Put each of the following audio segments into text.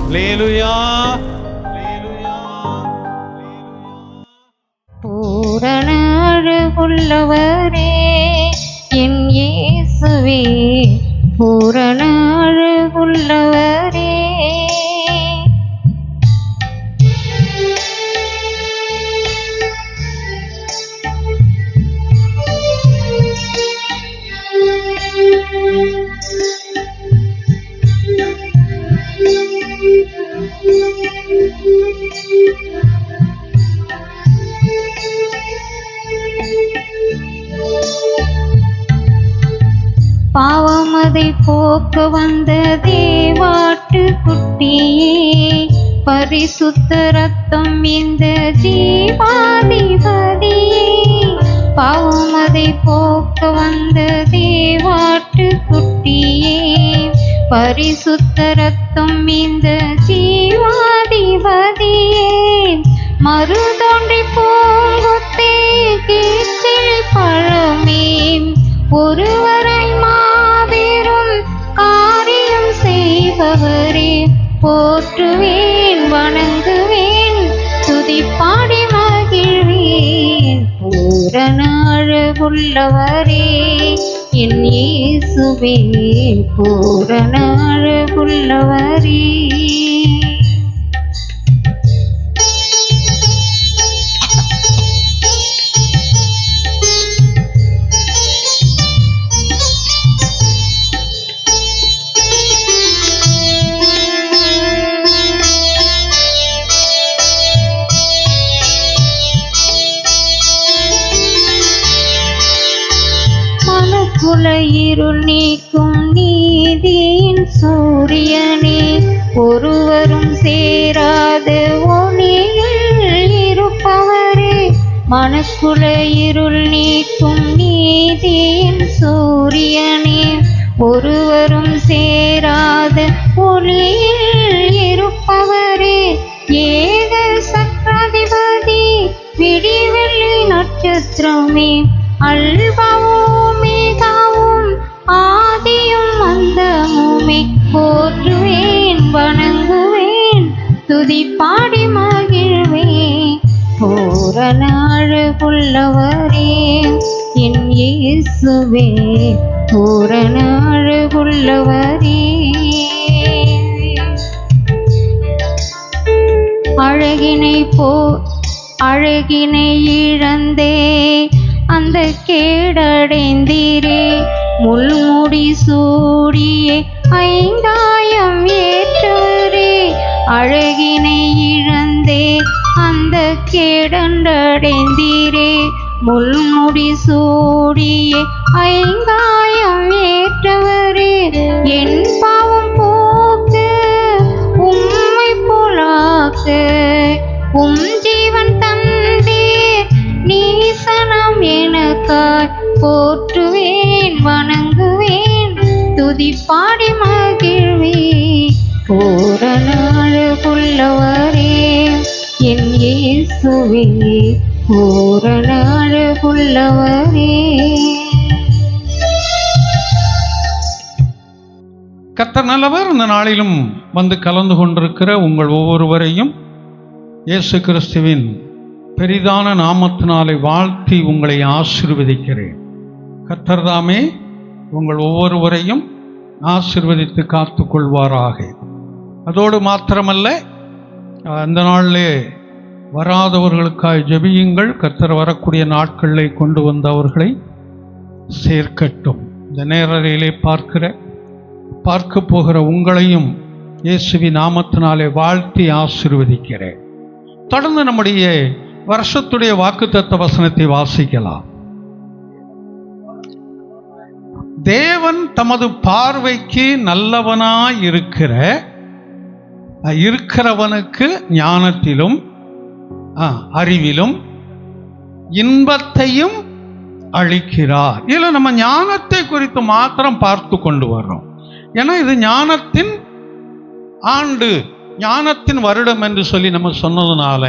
அல்லேலூயா. பூரண அழகுள்ளவரே என் இயேசுவே, பூரண அழகுள்ளவரே. பாவமதை போக்க வந்த தேவாட்டு குட்டியே, பரிசுத்த ரத்தம் இந்த ஜீவாதிபதியே. பாவமதை போக்க வந்த தேவாட்டு குட்டியே, பரிசுத்த ரத்தம் இந்த ஜீவாதிபதியே. மருதொன்றி பூங்குத்தே கீச்சில் பழமே, ஒருவரை மாபெரும் காரியம் செய்பவரே. போற்றுவேன் வணங்குவேன் துதிப்பாடி மகிழ்வேன். பூரண அழகுள்ளவரே என் இயேசுவே, பூரண அழகுள்ளவரே. மனக்குல இருள் நீக்கும் நீதியின் சூரியனே, ஒருவரும் சேராத ஒளியில் இருப்பவரே. மனக்குல இருள் நீக்கும் நீதியின் சூரியனே, ஒருவரும் சேராத ஒளியில் இருப்பவரே. ஏக சக்கராதிபதி விடிவெள்ளி நட்சத்திரமே, அல்பாவும் மிகவும் ஆதியும் அந்தமுமே. போற்றுவேன் வணங்குவேன் துதிப்பாடி மகிழ்வேன். பூரண அழகுள்ளவரே என் இயேசுவே, பூரண அழகுள்ளவரே. அழகினை இழந்தே அந்த கேடடைந்தீரே. முள்முடி சூடியே ஐந்தாயம் ஏற்றவரே. அழகினை இழந்தே அந்த கேடடைந்தீரே. முள்முடி சூடியே ஐந்தாயம் ஏற்றவரே. என் பாவம் போக்க உம்மை போலாக்க உம் ஜீவன் தந்தீர் நீசனம் எனக்காய். போற்றுவேன் வணங்குவேன் துதிப்பாடி மகிழ்வேன். பூரண அழகுள்ளவரே என் இயேசுவே, பூரண அழகுள்ளவரே. கர்த்தர் நல்லவர். இந்த நாளிலும் வந்து கலந்து கொண்டிருக்கிற உங்கள் ஒவ்வொருவரையும் இயேசு கிறிஸ்துவின் பெரிதான நாமத்தினாலே வாழ்த்தி உங்களை ஆசீர்வதிக்கிறேன். கர்த்தர் தாமே உங்கள் ஒவ்வொருவரையும் ஆசீர்வதித்து காத்து கொள்வாராக. அதோடு மாத்திரமல்ல, அந்த நாளிலே வராதவர்களுக்காய் ஜெபியுங்கள். கர்த்தர் வரக்கூடிய நாட்களில் கொண்டு வந்தவர்களை சேர்க்கட்டும். இந்த நேரலையிலே பார்க்க போகிற உங்களையும் இயேசுவின் நாமத்தினாலே வாழ்த்தி ஆசீர்வதிக்கிறேன். தொடர்ந்து நம்முடைய வருஷத்துடைய வாக்குத்தத்த வசனத்தை வாசிக்கலாம். தேவன் தமது பார்வைக்கு நல்லவனாய் இருக்கிறவனுக்கு ஞானத்திலும் அறிவிலும் இன்பத்தையும் அளிக்கிறார். இதில் நம்ம ஞானத்தை குறித்து மாத்திரம் பார்த்து கொண்டு வர்றோம். ஏன்னா இது ஞானத்தின் ஆண்டு, ஞானத்தின் வருடம் என்று சொல்லி நம்ம சொன்னதுனால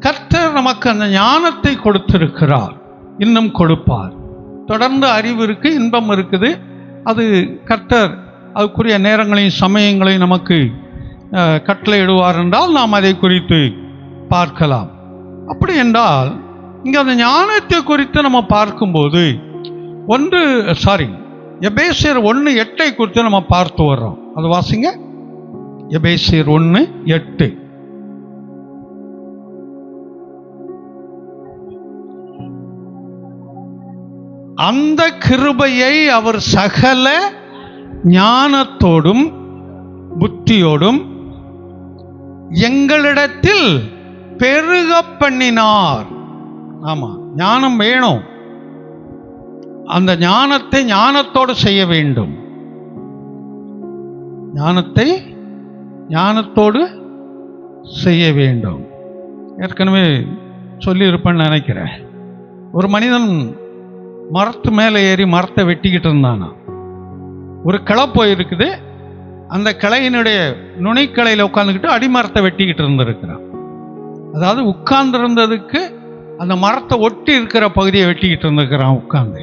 கர்த்தர் நமக்கு அந்த ஞானத்தை கொடுத்திருக்கிறார், இன்னும் கொடுப்பார். தொடர்ந்து அறிவு இருக்கு, இன்பம் இருக்குது. அது கர்த்தர் அதுக்குரிய நேரங்களையும் சமயங்களையும் நமக்கு கட்டளையிடுவார் என்றால் நாம் அதை குறித்து பார்க்கலாம். அப்படி என்றால் இங்கே அந்த ஞானத்தை குறித்து நம்ம பார்க்கும்போது எபேசியர் 1:8 குறித்து நம்ம பார்த்து வர்றோம். அது வாசிங்க. எபேசியர் 1:8. அந்த கிருபையை அவர் சகல ஞானத்தோடும் புத்தியோடும் எங்களிடத்தில் பெருக பண்ணினார். ஆமா, ஞானம் வேணும். அந்த ஞானத்தை ஞானத்தோடு செய்ய வேண்டும். ஞானத்தை ஞானத்தோடு செய்ய வேண்டும். ஏற்கனவே சொல்லியிருப்பேன்னு நினைக்கிறேன். ஒரு மனிதன் மரத்து மேலே ஏறி மரத்தை வெட்டிக்கிட்டு இருந்தானா. ஒரு கிளை போயிருக்குது. அந்த கிளையினுடைய நுனிக்கலையில் உட்காந்துக்கிட்டு அடிமரத்தை வெட்டிக்கிட்டு இருந்திருக்கிறான். அதாவது உட்கார்ந்துருந்ததுக்கு அந்த மரத்தை ஒட்டி இருக்கிற பகுதியை வெட்டிக்கிட்டு இருந்திருக்கிறான் உட்கார்ந்து.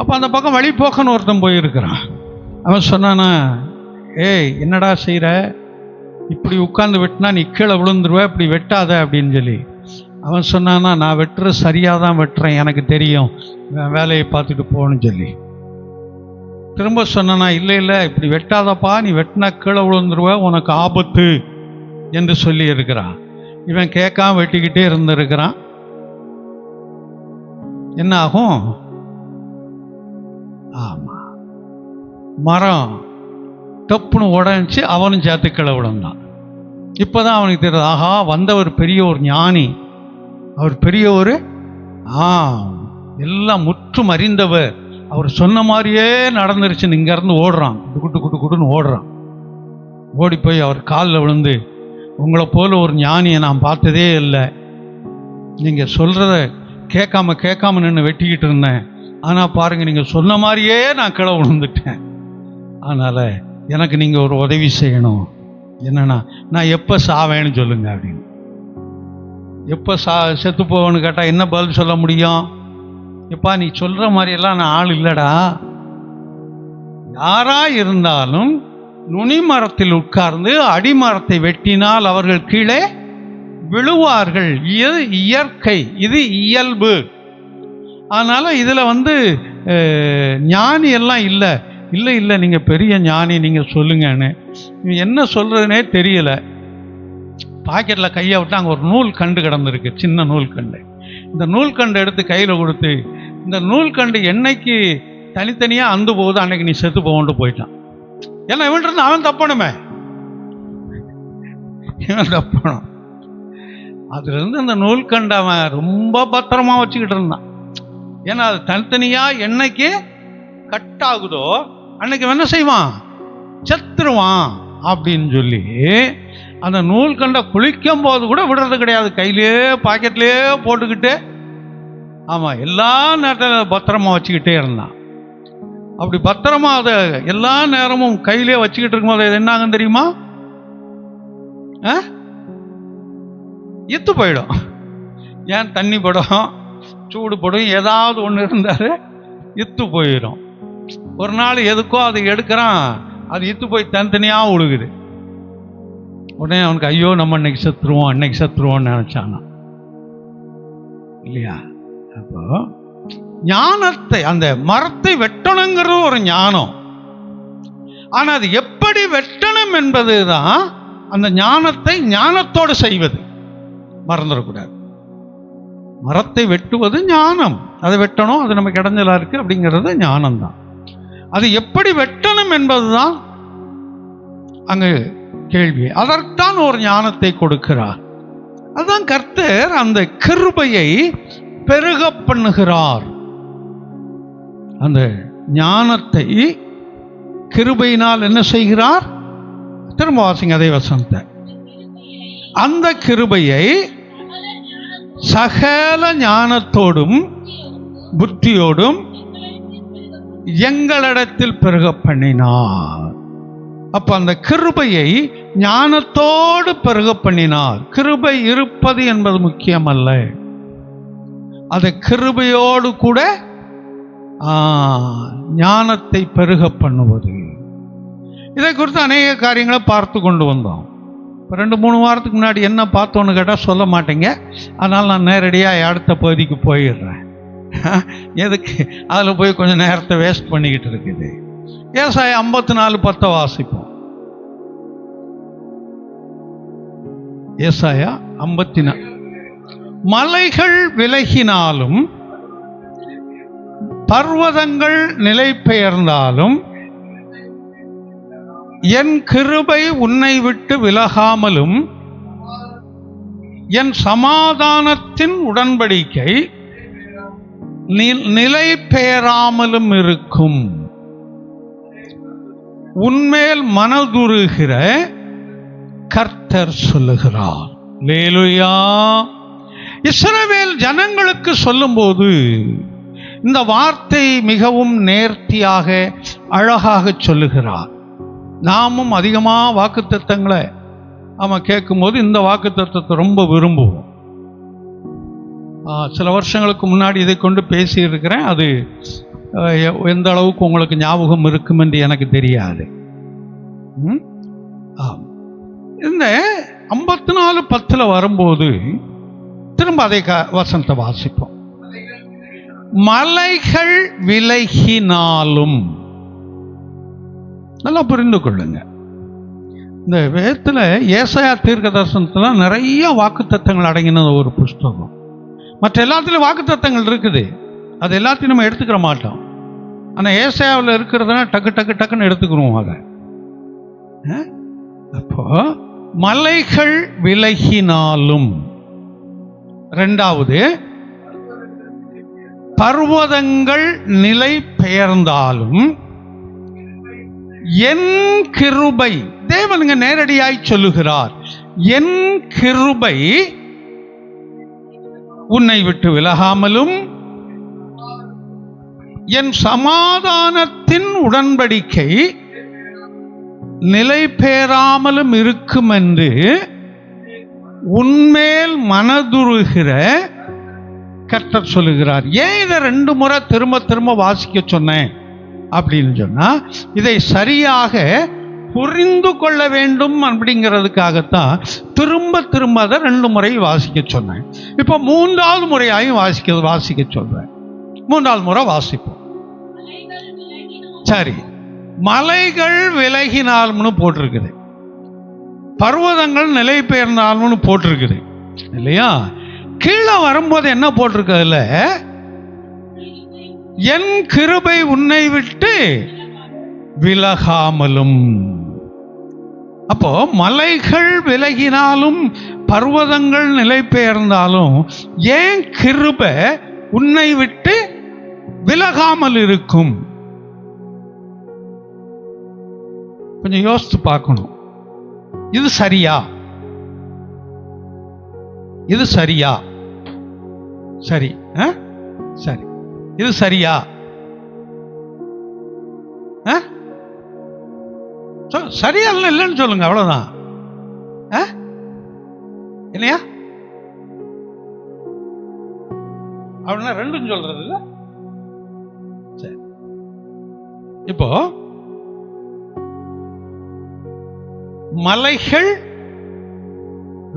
அப்போ அந்த பக்கம் வழிபோக்கன்னு ஒருத்தன் போயிருக்கிறான். அவன் சொன்னானா, ஏய் என்னடா செய்கிற, இப்படி உட்கார்ந்து வெட்டினா நீ கீழே விழுந்துருவ, இப்படி வெட்டாத அப்படின்னு சொல்லி. அவன் சொன்னானா, நான் வெட்டுறது சரியாக தான் வெட்டுறேன், எனக்கு தெரியும், வேலையை பார்த்துட்டு போகணும்னு சொல்லி. திரும்ப சொன்னானா, இல்லை இப்படி வெட்டாதப்பா, நீ வெட்டினா கீழே விழுந்துருவ, உனக்கு ஆபத்து என்று சொல்லி இருக்கிறான். இவன் கேட்காம வெட்டிக்கிட்டே இருந்திருக்கிறான். என்ன ஆகும்? ஆமா, மரம் தப்புன்னு உடஞ்சி அவனும் சேர்த்து கீழே விழுந்தான். இப்போதான் அவனுக்கு தெரியுது, ஆஹா, வந்தவர் பெரிய ஒரு ஞானி, அவர் பெரிய ஒரு எல்லாம் முற்றும் அறிந்தவர், அவர் சொன்ன மாதிரியே நடந்துருச்சுன்னு இங்கேருந்து ஓடுறான். குட்டுன்னு ஓடுறான். ஓடி போய் அவர் காலில் விழுந்து, உங்களை போல ஒரு ஞானியை நான் பார்த்ததே இல்லை, நீங்கள் சொல்கிறத கேட்காம நின்று வெட்டிக்கிட்டு இருந்தேன், ஆனால் பாருங்கள் நீங்கள் சொன்ன மாதிரியே நான் கீழே விழுந்துட்டேன், அதனால் எனக்கு நீங்கள் ஒரு உதவி செய்யணும். என்னன்னா, நான் எப்போ சாவேன்னு சொல்லுங்க அப்படின்னு. எப்போ செத்து போவேன்னு கேட்டால் என்ன பதில் சொல்ல முடியும்? எப்பா நீ சொல்கிற மாதிரியெல்லாம் நான் ஆள் இல்லைடா, யாராக இருந்தாலும் நுனி மரத்தில் உட்கார்ந்து அடிமரத்தை வெட்டினால் அவர்கள் கீழே விழுவார்கள். இது இயற்கை, இது இயல்பு. அதனால் இதில் ஞானி எல்லாம் இல்லை நீங்கள் பெரிய ஞானி, நீங்கள் சொல்லுங்கன்னு. என்ன சொல்கிறதுனே தெரியல. பாக்கெட்டில் கையை விட்டு அங்கே ஒரு நூல் கண்டு கிடந்திருக்கு, சின்ன நூல் கண்டு. இந்த நூல் கண்டு எடுத்து கையில் கொடுத்து, இந்த நூல் கண்டு என்னைக்கு தனித்தனியாக அந்து போகுது அன்னைக்கு நீ செத்து போகன்ட்டு போயிட்டான். ஏன்னா இவன் இருந்து அவன் தப்பணுமே, இவன் தப்பணும். அதுலேருந்து அந்த நூல் கண்டு அவன் ரொம்ப பத்திரமா வச்சுக்கிட்டு இருந்தான். ஏன்னா அது தனித்தனியாக என்னைக்கு கட் ஆகுதோ அன்னைக்கு என்ன செய்வான், செத்துருவான் அப்படின்னு சொல்லி அந்த நூல் கண்டை குளிக்கும் போது கூட விடுறது கிடையாது. கையிலே பாக்கெட்லேயே போட்டுக்கிட்டு, ஆமாம், எல்லா நேரத்தில் பத்திரமா வச்சுக்கிட்டே இருந்தான். அப்படி பத்திரமா அதை எல்லா நேரமும் கையிலே வச்சுக்கிட்டு இருக்கும்போது அது என்ன ஆகும் தெரியுமா? இத்து போயிடும். ஏன் தண்ணி படும், சூடு படும், ஏதாவது ஒன்று இருந்தாரு இத்து போயிடும். ஒரு நாள் எதுக்கோ அதை எடுக்கிறான், அது இத்து போய் தனித்தனியாக விழுகுது. உடனே அவனுக்கு ஐயோ நம்ம அன்னைக்கு செத்துருவோம்னு நினைச்சானா இல்லையா? அப்போ ஞானத்தை, அந்த மரத்தை வெட்டணுங்கிறது ஒரு ஞானம். ஆனா அது எப்படி வெட்டணும் என்பது தான் அந்த ஞானத்தை ஞானத்தோடு செய்வது. மறந்துடக்கூடாது. மரத்தை வெட்டுவது ஞானம். அதை வெட்டணும், அது நமக்கு இடைஞ்சலா இருக்கு அப்படிங்கிறது ஞானம் தான். அது எப்படி வெட்டணும் என்பதுதான் அங்கு கேள்வி. அதற்கான ஒரு ஞானத்தை கொடுக்கிறார். அதுதான் கர்த்தர் அந்த கிருபையை பெருக பண்ணுகிறார். அந்த ஞானத்தை கிருபையினால் என்ன செய்கிறார்? திரும்ப வாசிங்க அதே வசனத்தை. அந்த கிருபையை சகல ஞானத்தோடும் புத்தியோடும் எங்களிடத்தில் பெருக பண்ணினார். அப்ப அந்த கிருபையை ஞானத்தோடு பெருக பண்ணினார். கிருபை இருப்பது என்பது முக்கியமல்ல, அது கிருபையோடு கூட ஞானத்தை பெருக பண்ணுவது. இதை குறித்து அநேக காரியங்களை பார்த்து கொண்டு வந்தோம். இப்போ 2-3 வாரத்துக்கு முன்னாடி என்ன பார்த்தோன்னு கேட்டால் சொல்ல மாட்டேங்க. அதனால் நான் நேரடியாக அடுத்த பகுதிக்கு போயிடுறேன். எதுக்கு அதில் போய் கொஞ்சம் நேரத்தை வேஸ்ட் பண்ணிக்கிட்டு இருக்குது. ஏசாயா 54:10 வாசிப்போம். ஏசாயா 54. மலைகள் விலகினாலும் பர்வதங்கள் நிலை பெயர்ந்தாலும் என் கிருபை உன்னை விட்டு விலகாமலும் என் சமாதானத்தின் உடன்படிக்கை நிலை பெயராமலும் இருக்கும். உன்மேல் மனதுருகிற கர்த்தர் சொல்லுகிறார். அல்லேலூயா. இஸ்ரவேல் ஜனங்களுக்கு சொல்லும்போது இந்த வார்த்தை மிகவும் நேர்த்தியாக அழகாக சொல்லுகிறார். நாமும் அதிகமாக வாக்குத்தத்தங்களை நாம் கேட்கும்போது இந்த வாக்குத்தத்தத்தை ரொம்ப விரும்புவோம். சில வருஷங்களுக்கு முன்னாடி இதை கொண்டு பேசியிருக்கிறேன். அது எந்த அளவுக்கு உங்களுக்கு ஞாபகம் இருக்கும் என்று எனக்கு தெரியாது. இந்த 54:10 வரும்போது திரும்ப அதை வசனத்தை வாசிப்போம். மலைகள் விலகினாலும், நல்லா புரிந்து கொள்ளுங்க. இந்த வேதத்தில் ஏசாயா தீர்க்க தரிசனத்தில் நிறைய வாக்குத்தத்தங்கள் அடங்கின ஒரு புஸ்தகம். மற்ற எல்லாத்துலேயும் வாக்குத்தத்தங்கள் இருக்குது, அது எல்லாத்தையும் நம்ம எடுத்துக்கிற மாட்டோம். ஆனால் ஏசாயாவில் இருக்கிறதுனா டக்கு டக்கு டக்குன்னு எடுத்துக்கிறோம் அதை. அப்போ மலைகள் விலகினாலும், ரெண்டாவது பர்வதங்கள் நிலை பெயர்ந்தாலும் என் கிருபை, தேவனுங்க நேரடியாய் சொல்லுகிறார், என் கிருபை உன்னை விட்டு விலகாமலும் என் சமாதானத்தின் உடன்படிக்கை நிலை பெயராமலும் இருக்கும் என்று உன்மேல் மனதுருகிற கர்த்தர் சொல்லுகிறார். ஏன் இதை 2 முறை திரும்ப திரும்ப வாசிக்க சொன்னேன் அப்படின்னு சொன்னா, இதை சரியாக புரிந்து கொள்ள வேண்டும் அப்படிங்கிறதுக்காகத்தான் திரும்ப திரும்ப அதை 2 முறை வாசிக்க சொன்னேன். இப்போ 3வது முறையாயும் வாசிக்க சொல்றேன். 3வது முறை வாசிப்போம். சரி, மலைகள் விலகினாலும்னு போட்டிருக்குது, பர்வதங்கள் நிலை பெயர்ந்தாலும்னு போட்டிருக்குது இல்லையா? கீழே வரும்போது என்ன போட்டிருக்கிறதுல, என் கிருபை உன்னை விட்டு விலகாமலும். அப்போ மலைகள் விலகினாலும் பர்வதங்கள் நிலை பெயர்ந்தாலும் ஏன் கிருபை உன்னை விட்டு விலகாமல் இருக்கும்? கொஞ்சம் யோசித்து பார்க்கணும். இது சரியா? இது சரியா? சரி, சரி, இது சரியா? சரியா இல்லைன்னு சொல்லுங்க, அவ்வளவுதான். இல்லையா? அப்படின்னா 2ம் சொல்றது இல்ல. சரி, இப்போ மலைகள்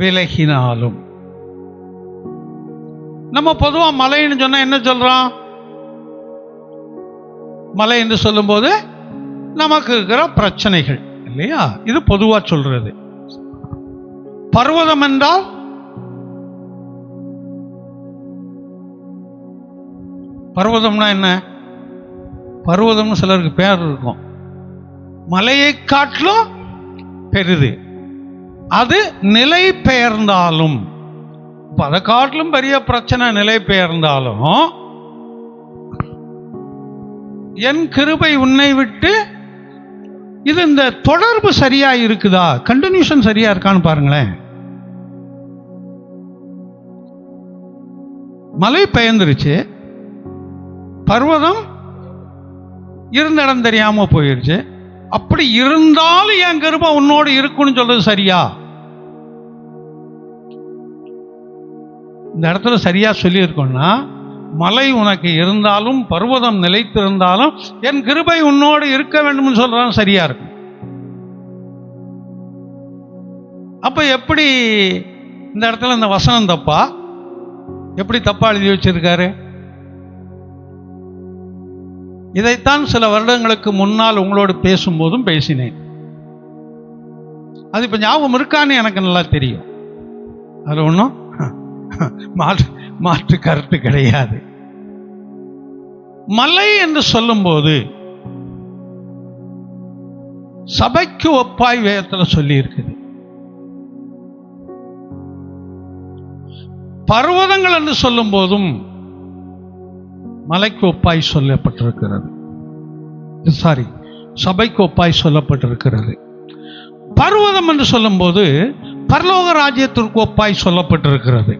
விலகினாலும், நம்ம பொதுவா மலைன்னு சொன்னா என்ன சொல்றோம்? மலை என்று சொல்லும் போது நமக்கு இருக்கிற பிரச்சனைகள் இல்லையா? இது பொதுவா சொல்றது. பர்வதம் என்றால் பர்வதம்னா என்ன? பர்வதம்னு சிலருக்கு பேர் இருக்கும். மலையை காட்டிலும் பெரிது, அது நிலை பெயர்ந்தாலும், அதை காட்டிலும் பெரிய பிரச்சனை நிலை பெயர்ந்தாலும் என் கிருபை உன்னை விட்டு, இது இந்த தொடர்பு சரியா இருக்குதா, கண்டினியூஷன் சரியா இருக்கான்னு பாருங்களேன். மலை பெயர்ந்துருச்சு, பர்வதம் இருந்த இடம் தெரியாம போயிருச்சு. அப்படி இருந்தாலும் என் கிருபை உன்னோடு இருக்குன்னு சொல்றது சரியா? இந்த இடத்துல சரியா சொல்லி இருக்கோம்னா, மலை உனக்கு இருந்தாலும் பர்வதம் நிலைத்திருந்தாலும் என் கிருபை உன்னோடு இருக்க வேண்டும் சொல்றான், சரியா இருக்கும். அப்ப எப்படி இந்த இடத்துல இந்த வசனம் தப்பா? எப்படி தப்பா எழுதி வச்சிருக்காரு? இதைத்தான் சில வருடங்களுக்கு முன்னால் உங்களோடு பேசும்போதும் பேசினேன். அது இப்ப ஞாபகம் இருக்கான்னு எனக்கு நல்லா தெரியும். அது ஒன்றும் மாற்று கருத்து கிடையாது. மலை என்று சொல்லும்போது சபைக்கு ஒப்பாய் வேதத்தில் சொல்லி இருக்குது. பர்வதங்கள் என்று சொல்லும் போதும் மலைக்கு ஒப்பாய் சொல்லப்பட்டிருக்கிறது. சபைக்கு ஒப்பாய் சொல்லப்பட்டிருக்கிறது. பர்வதம் என்று சொல்லும் போது பரலோக ராஜ்யத்திற்கு ஒப்பாய் சொல்லப்பட்டிருக்கிறது.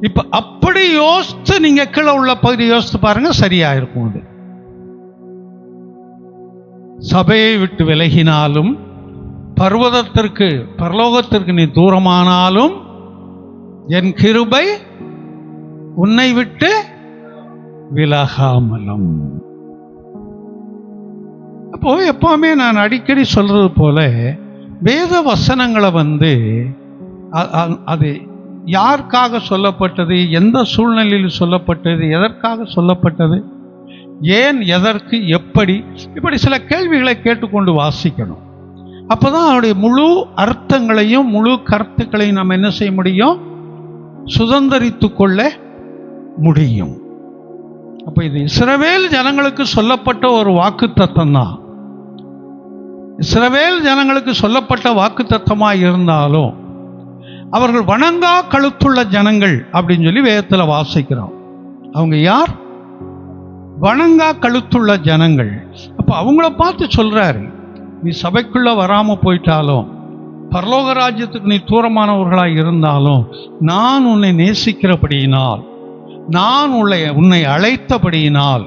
இப்ப அப்படி யோசித்து நீங்க கீழே உள்ள பகுதி யோசித்து பாருங்க, சரியா இருக்கும். அது சபையை விட்டு விலகினாலும் பர்வதத்திற்கு பரலோகத்திற்கு நீ தூரமானாலும் என் கிருபை உன்னை விட்டு விலகாமலும். அப்போ எப்பவுமே நான் அடிக்கடி சொல்றது போல வேத வசனங்களை அது யாருக்காக சொல்லப்பட்டது, எந்த சூழ்நிலையில் சொல்லப்பட்டது, எதற்காக சொல்லப்பட்டது, ஏன், எதற்கு, எப்படி, இப்படி சில கேள்விகளை கேட்டுக்கொண்டு வாசிக்கணும். அப்போதான் அவருடைய முழு அர்த்தங்களையும் முழு கருத்துக்களையும் நம்ம என்ன செய்ய முடியும்? சுதந்திரித்து கொள்ள முடியும். அப்ப இது இஸ்ரவேல் ஜனங்களுக்கு சொல்லப்பட்ட ஒரு வாக்குத்தத்தம் தான். இஸ்ரவேல் ஜனங்களுக்கு சொல்லப்பட்ட வாக்குத்தத்தமாய் இருந்தாலும் அவர்கள் வணங்கா கழுத்துள்ள ஜனங்கள் அப்படின்னு சொல்லி வேதத்தில் வாசிக்கிறோம். அவங்க யார்? வணங்கா கழுத்துள்ள ஜனங்கள். அப்ப அவங்கள பார்த்து சொல்றாரு, நீ சபைக்குள்ள வராம போயிட்டாலும் பரலோக ராஜ்யத்துக்கு நீ தூரமானவர்களாய் இருந்தாலும் நான் உன்னை நேசிக்கிறபடியினால், நான் உன்னை அழைத்தபடியினால்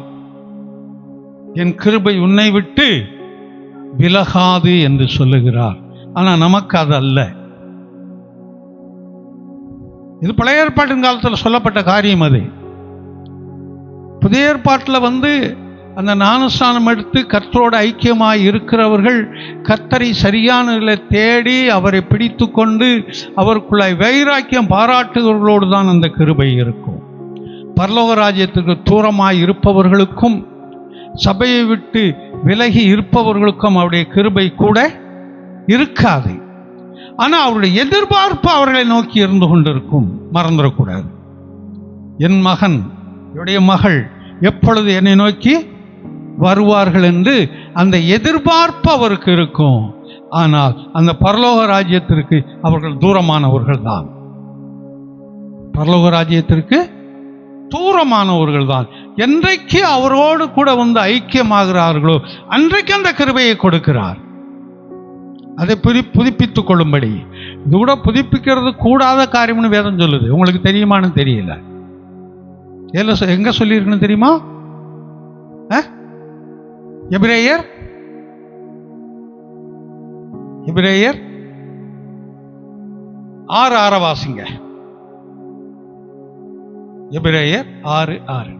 என் கிருபை உன்னை விட்டு விலகாது என்று சொல்லுகிறார். ஆனா நமக்கு அது அல்ல. இது பழைய ஏற்பாட்டின் காலத்தில் சொல்லப்பட்ட காரியம். அது புதிய ஏற்பாட்டில் அந்த ஞானஸ்நானம் எடுத்து கர்த்தரோடு ஐக்கியமாய் இருக்கிறவர்கள் கர்த்தரை சரியான நிலையில் தேடி அவரை பிடித்து கொண்டு அவருக்குள்ளாய் வைராக்கியம் பாராட்டுகிறவர்களோடு தான் அந்த கிருபை இருக்கும். பரலோக ராஜ்யத்துக்கு தூரமாய் இருப்பவர்களுக்கும் சபையை விட்டு விலகி இருப்பவர்களுக்கும் அவருடைய கிருபை கூட இருக்காது. ஆனால் அவருடைய எதிர்பார்ப்பு அவர்களை நோக்கி இருந்து கொண்டிருக்கும். மறந்துடக்கூடாது. என் மகன், என்னுடைய மகள் எப்பொழுது என்னை நோக்கி வருவார்கள் என்று அந்த எதிர்பார்ப்பு அவருக்கு இருக்கும். ஆனால் அந்த பரலோக ராஜ்யத்திற்கு அவர்கள் தூரமானவர்கள் தான். பரலோக ராஜ்யத்திற்கு தூரமானவர்கள் தான். என்றைக்கு அவரோடு கூட ஐக்கியமாகிறார்களோ அன்றைக்கு அந்த கிருபையை கொடுக்கிறார். அதை புதுப்பித்துக் கொள்ளும்படி. இது கூட புதுப்பிக்கிறது கூடாத காரியம்னு வேதம் சொல்லுது. உங்களுக்கு தெரியுமான்னு தெரியல. எங்க சொல்லியிருக்குன்னு தெரியுமா? எபிரேயர் 6:6 வாசிங்க. எபிரேயர் 6:6.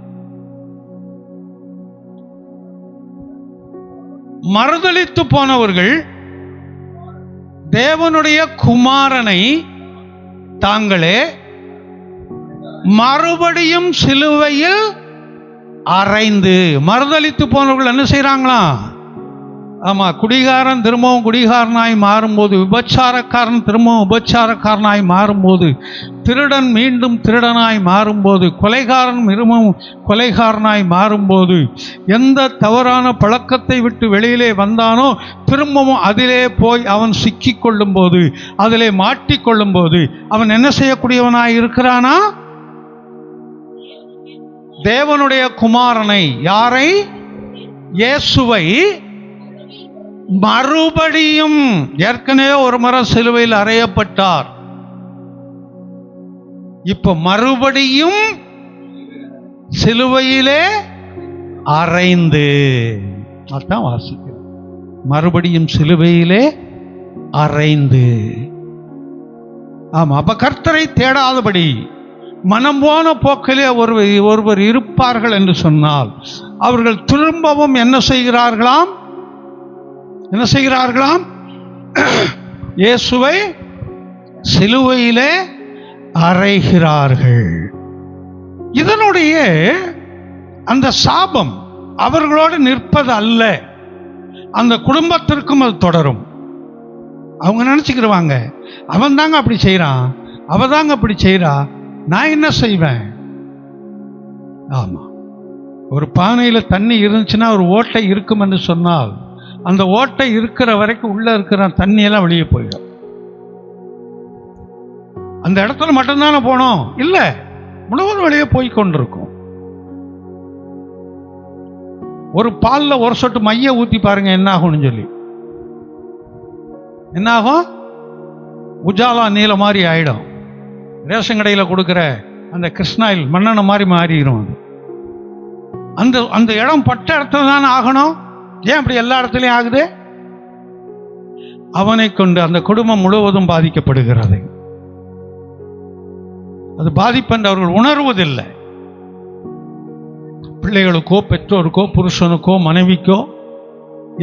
மறுதலித்து போனவர்கள் தேவனுடைய குமாரனை தாங்களே மறுபடியும் சிலுவையில் அறைந்து, மறுதலித்து போனவர்கள் என்ன செய்யறாங்களாம்? ஆமா, குடிகாரன் திரும்பவும் குடிகாரனாய் மாறும்போது, விபச்சாரக்காரன் திரும்பவும் விபச்சாரக்காரனாய் மாறும்போது, திருடன் மீண்டும் திருடனாய் மாறும்போது, கொலைகாரன் திரும்பவும் கொலைகாரனாய் மாறும்போது, எந்த தவறான பழக்கத்தை விட்டு வெளியிலே வந்தானோ திரும்பவும் அதிலே போய் அவன் சிக்கிக் கொள்ளும் போது, அதிலே மாட்டிக்கொள்ளும் போது அவன் என்ன செய்யக்கூடியவனாய் இருக்கிறானா? தேவனுடைய குமாரனை, யாரை? இயேசுவை மறுபடியும், ஏற்கனவே ஒரு முறை சிலுவையில் அறையப்பட்டார், இப்ப மறுபடியும் சிலுவையிலே அறைந்து, அதான் வாசிக்கிறோம். மறுபடியும் சிலுவையிலே அறைந்து. ஆமா, அப்ப கர்த்தரை தேடாதபடி மனம் போன போக்கிலே ஒருவர் இருப்பார்கள் என்று சொன்னால் அவர்கள் திரும்பவும் என்ன செய்கிறார்களாம்? இயேசுவை சிலுவையிலே அறைகிறார்கள். இதனுடைய அந்த சாபம் அவர்களோடு நிற்பது அல்ல, அந்த குடும்பத்திற்கும் அது தொடரும். அவங்க நினச்சிக்கிடுவாங்க, அவன் தாங்க அப்படி செய்கிறான், அவ தாங்க அப்படி செய்கிறா, நான் என்ன செய்வேன்? ஆமாம், ஒரு பானையில் தண்ணி இருந்துச்சுன்னா ஒரு ஓட்டை இருக்கும் என்று சொன்னால் அந்த ஓட்டை இருக்கிற வரைக்கும் உள்ள இருக்கிற தண்ணியெல்லாம் வெளியே போயிடும். அந்த இடத்துல மட்டும்தானே போனோம், இல்லை, முழுவதும் வெளியே போய் கொண்டிருக்கும். ஒரு பாலில் ஒரு சொட்டு மைய ஊற்றி பாருங்க என்ன ஆகும்னு சொல்லி. என்ன ஆகும்? உஜாலா நீல மாதிரி ஆயிடும். ரேஷன் கடையில் கொடுக்குற அந்த கிருஷ்ணாயில் மண்ணெண்ணெய் மாதிரி மாறிடும். அது அந்த அந்த இடம் பட்ட இடத்துல தானே ஆகணும். ஏன் அப்படி எல்லா இடத்துலையும் ஆகுது? அவனை கொண்டு அந்த குடும்பம் முழுவதும் பாதிக்கப்படுகிறது. அது பாதிப்பென்று அவர்கள் உணர்வதில்லை. பிள்ளைகளுக்கோ பெற்றோருக்கோ புருஷனுக்கோ மனைவிக்கோ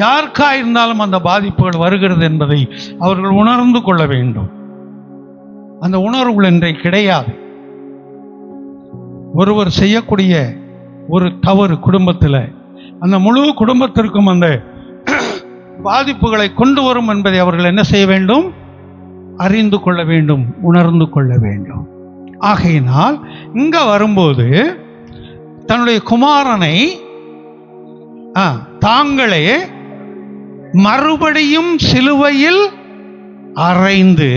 யாருக்கா இருந்தாலும் அந்த பாதிப்புகள் வருகிறது என்பதை அவர்கள் உணர்ந்து கொள்ள வேண்டும். அந்த உணர்வுகள் இன்றைக்கு கிடையாது. ஒருவர் செய்யக்கூடிய ஒரு தவறு குடும்பத்தில் அந்த முழு குடும்பத்திற்கும் அந்த பாதிப்புகளை கொண்டு வரும் என்பதை அவர்கள் என்ன செய்ய வேண்டும்? அறிந்து கொள்ள வேண்டும், உணர்ந்து கொள்ள வேண்டும். ஆகையினால் இங்க வரும்போது தன்னுடைய குமாரனை தாங்களே மறுபடியும் சிலுவையில் அறைந்து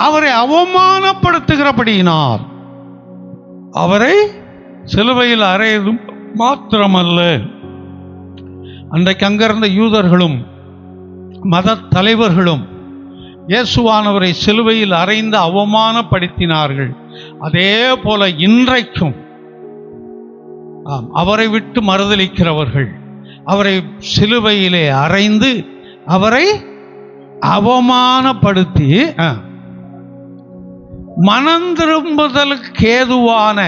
அவரை அவமானப்படுத்துகிறபடியினால் அவரை சிலுவையில் அறையதும் மாத்திரமல்ல, அன்றைக்கு அங்கிருந்த யூதர்களும் மத தலைவர்களும் இயேசுவானவரை சிலுவையில் அறைந்து அவமானப்படுத்தினார்கள். அதே போல இன்றைக்கும் அவரை விட்டு மறுதலிக்கிறவர்கள் அவரை சிலுவையிலே அறைந்து அவரை அவமானப்படுத்தி மனம் திரும்புதலுக்கு ஏதுவான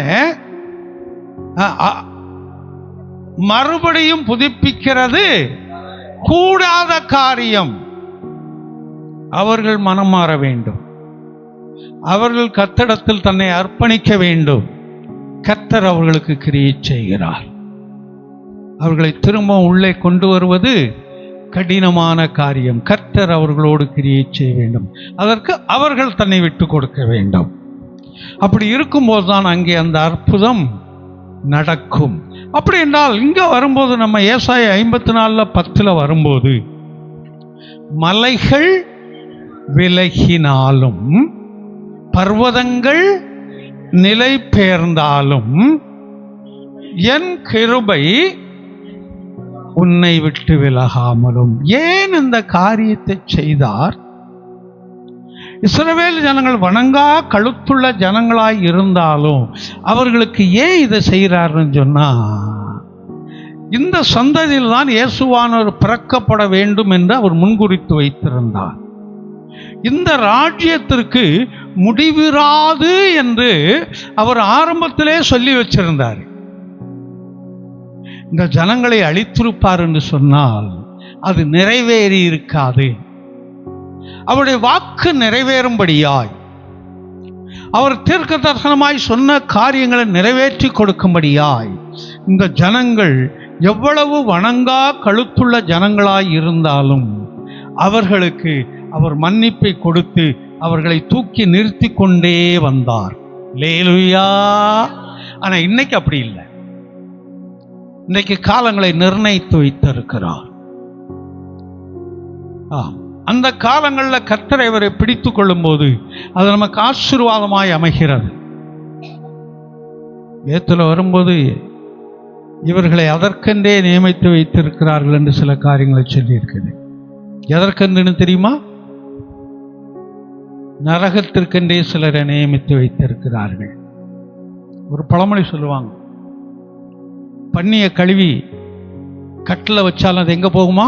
மறுபடியும் புதுப்பிக்கிறது கூடாத காரியம். அவர்கள் மனம் மாற வேண்டும். அவர்கள் கர்த்தரிடத்தில் தன்னை அர்ப்பணிக்க வேண்டும். கர்த்தர் அவர்களுக்கு கிரியை செய்கிறார். அவர்களை திரும்ப உள்ளே கொண்டு வருவது கடினமான காரியம். கர்த்தர் அவர்களோடு கிரியை செய்ய வேண்டும். அதற்கு அவர்கள் தன்னை விட்டு கொடுக்க வேண்டும். அப்படி இருக்கும்போது தான் அங்கே அந்த அற்புதம் நடக்கும். அப்படி என்றால் இங்க வரும்போது நம்ம ஏசாயா 54:10 வரும்போது, மலைகள் விலகினாலும் பர்வதங்கள் நிலை பெயர்ந்தாலும் என் கிருபை உன்னை விட்டு விலகாமலும். ஏன் இந்த காரியத்தை செய்தார்? இஸ்ரவேல் ஜனங்கள் வணங்கா கழுத்துள்ள ஜனங்களாய் இருந்தாலும் அவர்களுக்கு ஏன் இதை செய்கிறார்னு சொன்னா, இந்த சந்ததியில் தான் இயேசுவானவர் பிறக்கப்பட வேண்டும் என்று அவர் முன்குறித்து வைத்திருந்தார். இந்த ராஜ்யத்திற்கு முடிவிராது என்று அவர் ஆரம்பத்திலே சொல்லி வச்சிருந்தார். இந்த ஜனங்களை அழித்திருப்பார் என்று சொன்னால் அது நிறைவேறி இருக்காது. அவருடைய வாக்கு நிறைவேறும்படியாய், அவர் தீர்க்க தரிசனமாய் சொன்ன காரியங்களை நிறைவேற்றி கொடுக்கும்படியாய் இந்த ஜனங்கள் எவ்வளவு வணங்கா கழுத்துள்ள ஜனங்களாய் இருந்தாலும் அவர்களுக்கு அவர் மன்னிப்பை கொடுத்து அவர்களை தூக்கி நிறுத்தி கொண்டே வந்தார். அல்லேலூயா. ஆனா இன்னைக்கு அப்படி இல்லை. இன்னைக்கு காலங்களை நிர்ணயித்து வைத்திருக்கிறார். அந்த காலங்களில் கர்த்தர் இவரை பிடித்து கொள்ளும் போது அது நமக்கு ஆசீர்வாதமாய் அமைகிறது. வேத்துல வரும்போது இவர்களை அதற்கென்றே நியமித்து வைத்திருக்கிறார்கள் என்று சில காரியங்களை சொல்லி இருக்குது. எதற்கென்று தெரியுமா? நரகத்திற்கென்றே சிலரை நியமித்து வைத்திருக்கிறார்கள். ஒரு பழமொழி சொல்லுவாங்க, பன்னிய கழுவி கட்டில் வச்சாலும் அது எங்க போகுமா?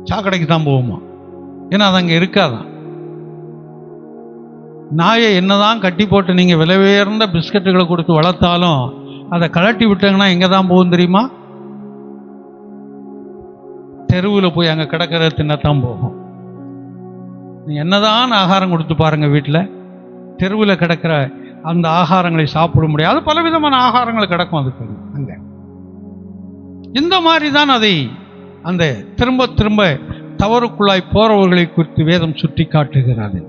சாக்கடைக்கு தான் போகுமா? ஏன்னா அது அங்கே இருக்காதான். நாயை என்னதான் கட்டி போட்டு நீங்க விலை உயர்ந்த பிஸ்கட்டுகளை கொடுத்து வளர்த்தாலும் அதை கலட்டி விட்டாங்கன்னா எங்க தான் போகும் தெரியுமா? தெருவில் போய் அங்கே கிடக்கிற தின்னத்தான் போகும். நீ என்னதான் ஆகாரம் கொடுத்து பாருங்க, வீட்டில் தெருவில் கிடக்கிற அந்த ஆகாரங்களை சாப்பிட முடியாது. பலவிதமான ஆகாரங்கள் கிடக்கும் அதுக்கு அங்கே. இந்த மாதிரி தான் அதை அந்த திரும்ப திரும்ப தவறுக்குள்ளாய் போறவர்களை குறித்து வேதம் சுட்டி காட்டுகிறது.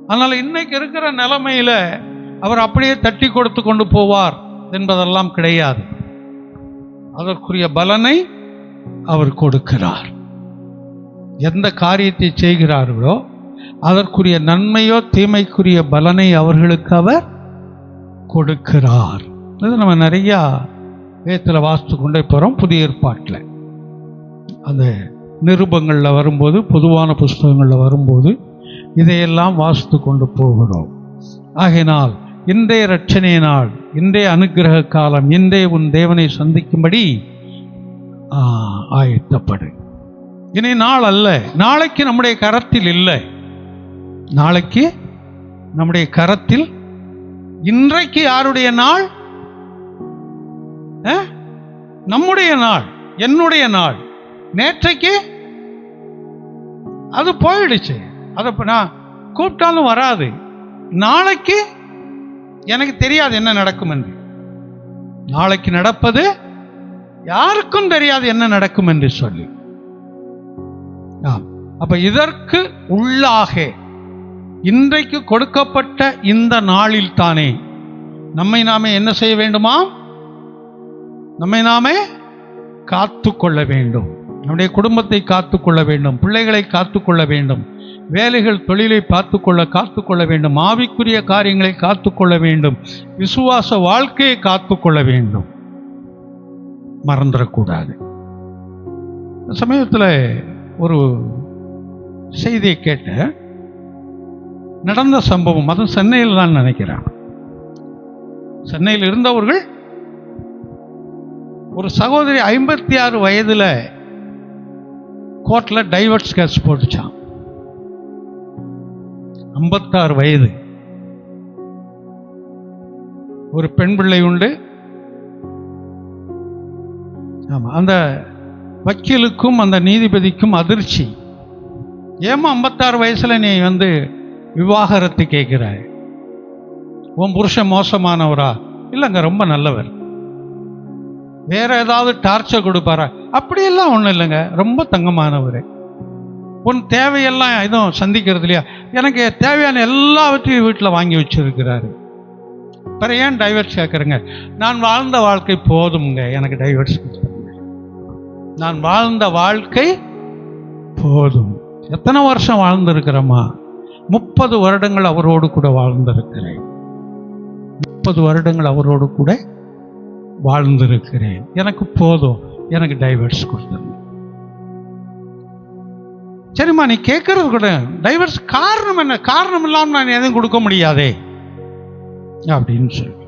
அதனால இன்னைக்கு இருக்கிற நிலைமையில அவர் அப்படியே தட்டி கொடுத்து கொண்டு போவார் என்பதெல்லாம் கிடையாது. அதற்குரிய பலனை அவர் கொடுக்கிறார். எந்த காரியத்தை செய்கிறார்களோ அதற்குரிய நன்மையோ தீமைக்குரிய பலனை அவர்களுக்கு அவர் கொடுக்கிறார். இது நம்ம நிறையா வேதத்தில் வாசித்து கொண்டே போகிறோம். புதிய ஏற்பாட்டில் அந்த நிருபங்களில் வரும்போது, பொதுவான புஸ்தகங்களில் வரும்போது இதையெல்லாம் வாசித்து கொண்டு போகிறோம். ஆகையினால் இன்றைய இரட்சணை நாள், இன்றைய அனுக்கிரக காலம், இன்றைய உன் தேவனை சந்திக்கும்படி ஆயத்தப்படு. இனி நாள் அல்ல, நாளைக்கு நம்முடைய கரத்தில் இல்லை. நாளைக்கு நம்முடைய கரத்தில், இன்றைக்கு யாருடைய நாள்? நம்முடைய நாள், என்னுடைய நாள். நேற்றைக்கு அது போயிடுச்சு, அதை நான் கூப்பிட்டாலும் வராது. நாளைக்கு எனக்கு தெரியாது என்ன நடக்கும் என்று. நாளைக்கு நடப்பது யாருக்கும் தெரியாது என்ன நடக்கும் என்று சொல்லி. அப்ப இதற்கு உள்ளாக இன்றைக்கு கொடுக்கப்பட்ட இந்த நாளில் தானே நம்மை நாமே என்ன செய்ய வேண்டுமா? நம்மை நாமே காத்து கொள்ள வேண்டும். நம்முடைய குடும்பத்தை காத்து கொள்ள வேண்டும், பிள்ளைகளை காத்து கொள்ள வேண்டும், வேலைகள் தொழிலை காத்து கொள்ள வேண்டும், ஆவிக்குரிய காரியங்களை காத்து கொள்ள வேண்டும், விசுவாச வாழ்க்கையை காத்து கொள்ள வேண்டும். மறந்துடக்கூடாது. சமயத்தில் ஒரு செய்தியை கேட்ட, நடந்த சம்பவம், அது சென்னையில் தான் நினைக்கிறேன். சென்னையில் இருந்தவர்கள் ஒரு சகோதரி 56 வயதில் கோர்ட்டில் டைவர்ஸ் கேஸ் போட்டுச்சான். 56 வயது. ஒரு பெண் பிள்ளை உண்டு. ஆமா, அந்த வக்கீலுக்கும் அந்த நீதிபதிக்கும் அதிர்ச்சி. ஏமா 56 வயசுல நீ விவாகரத்து கேட்கிறாய்? உன் புருஷன் மோசமானவரா? இல்லைங்க, ரொம்ப நல்லவர். வேற ஏதாவது டார்ச்சர் கொடுப்பாரா? அப்படியெல்லாம் ஒன்றும் இல்லைங்க, ரொம்ப தங்கமானவர். உன் தேவையெல்லாம் எதுவும் சந்திக்கிறது இல்லையா? எனக்கு தேவையான எல்லாவற்றையும் வீட்டில் வாங்கி வச்சிருக்கிறாரு. பிறகு ஏன் டைவர்ஸ் கேட்குறேங்க? நான் வாழ்ந்த வாழ்க்கை போதுங்க, எனக்கு டைவர்ஸ். நான் வாழ்ந்த வாழ்க்கை போதும். எத்தனை வருஷம் வாழ்ந்திருக்கிறோமா? 30 வருடங்கள் அவரோடு கூட வாழ்ந்திருக்கிறேன். 30 வருடங்கள் அவரோடு கூட வாழ்ந்திருக்கிறேன். எனக்கு போதும், எனக்கு டைவர்ஸ் கொடுத்துருங்க. சரிம்மா, நீ கேட்கறது கூட டைவர்ஸ் காரணம் என்ன? காரணம் இல்லாமல் நான் எதுவும் கொடுக்க முடியாதே அப்படின்னு சொல்லி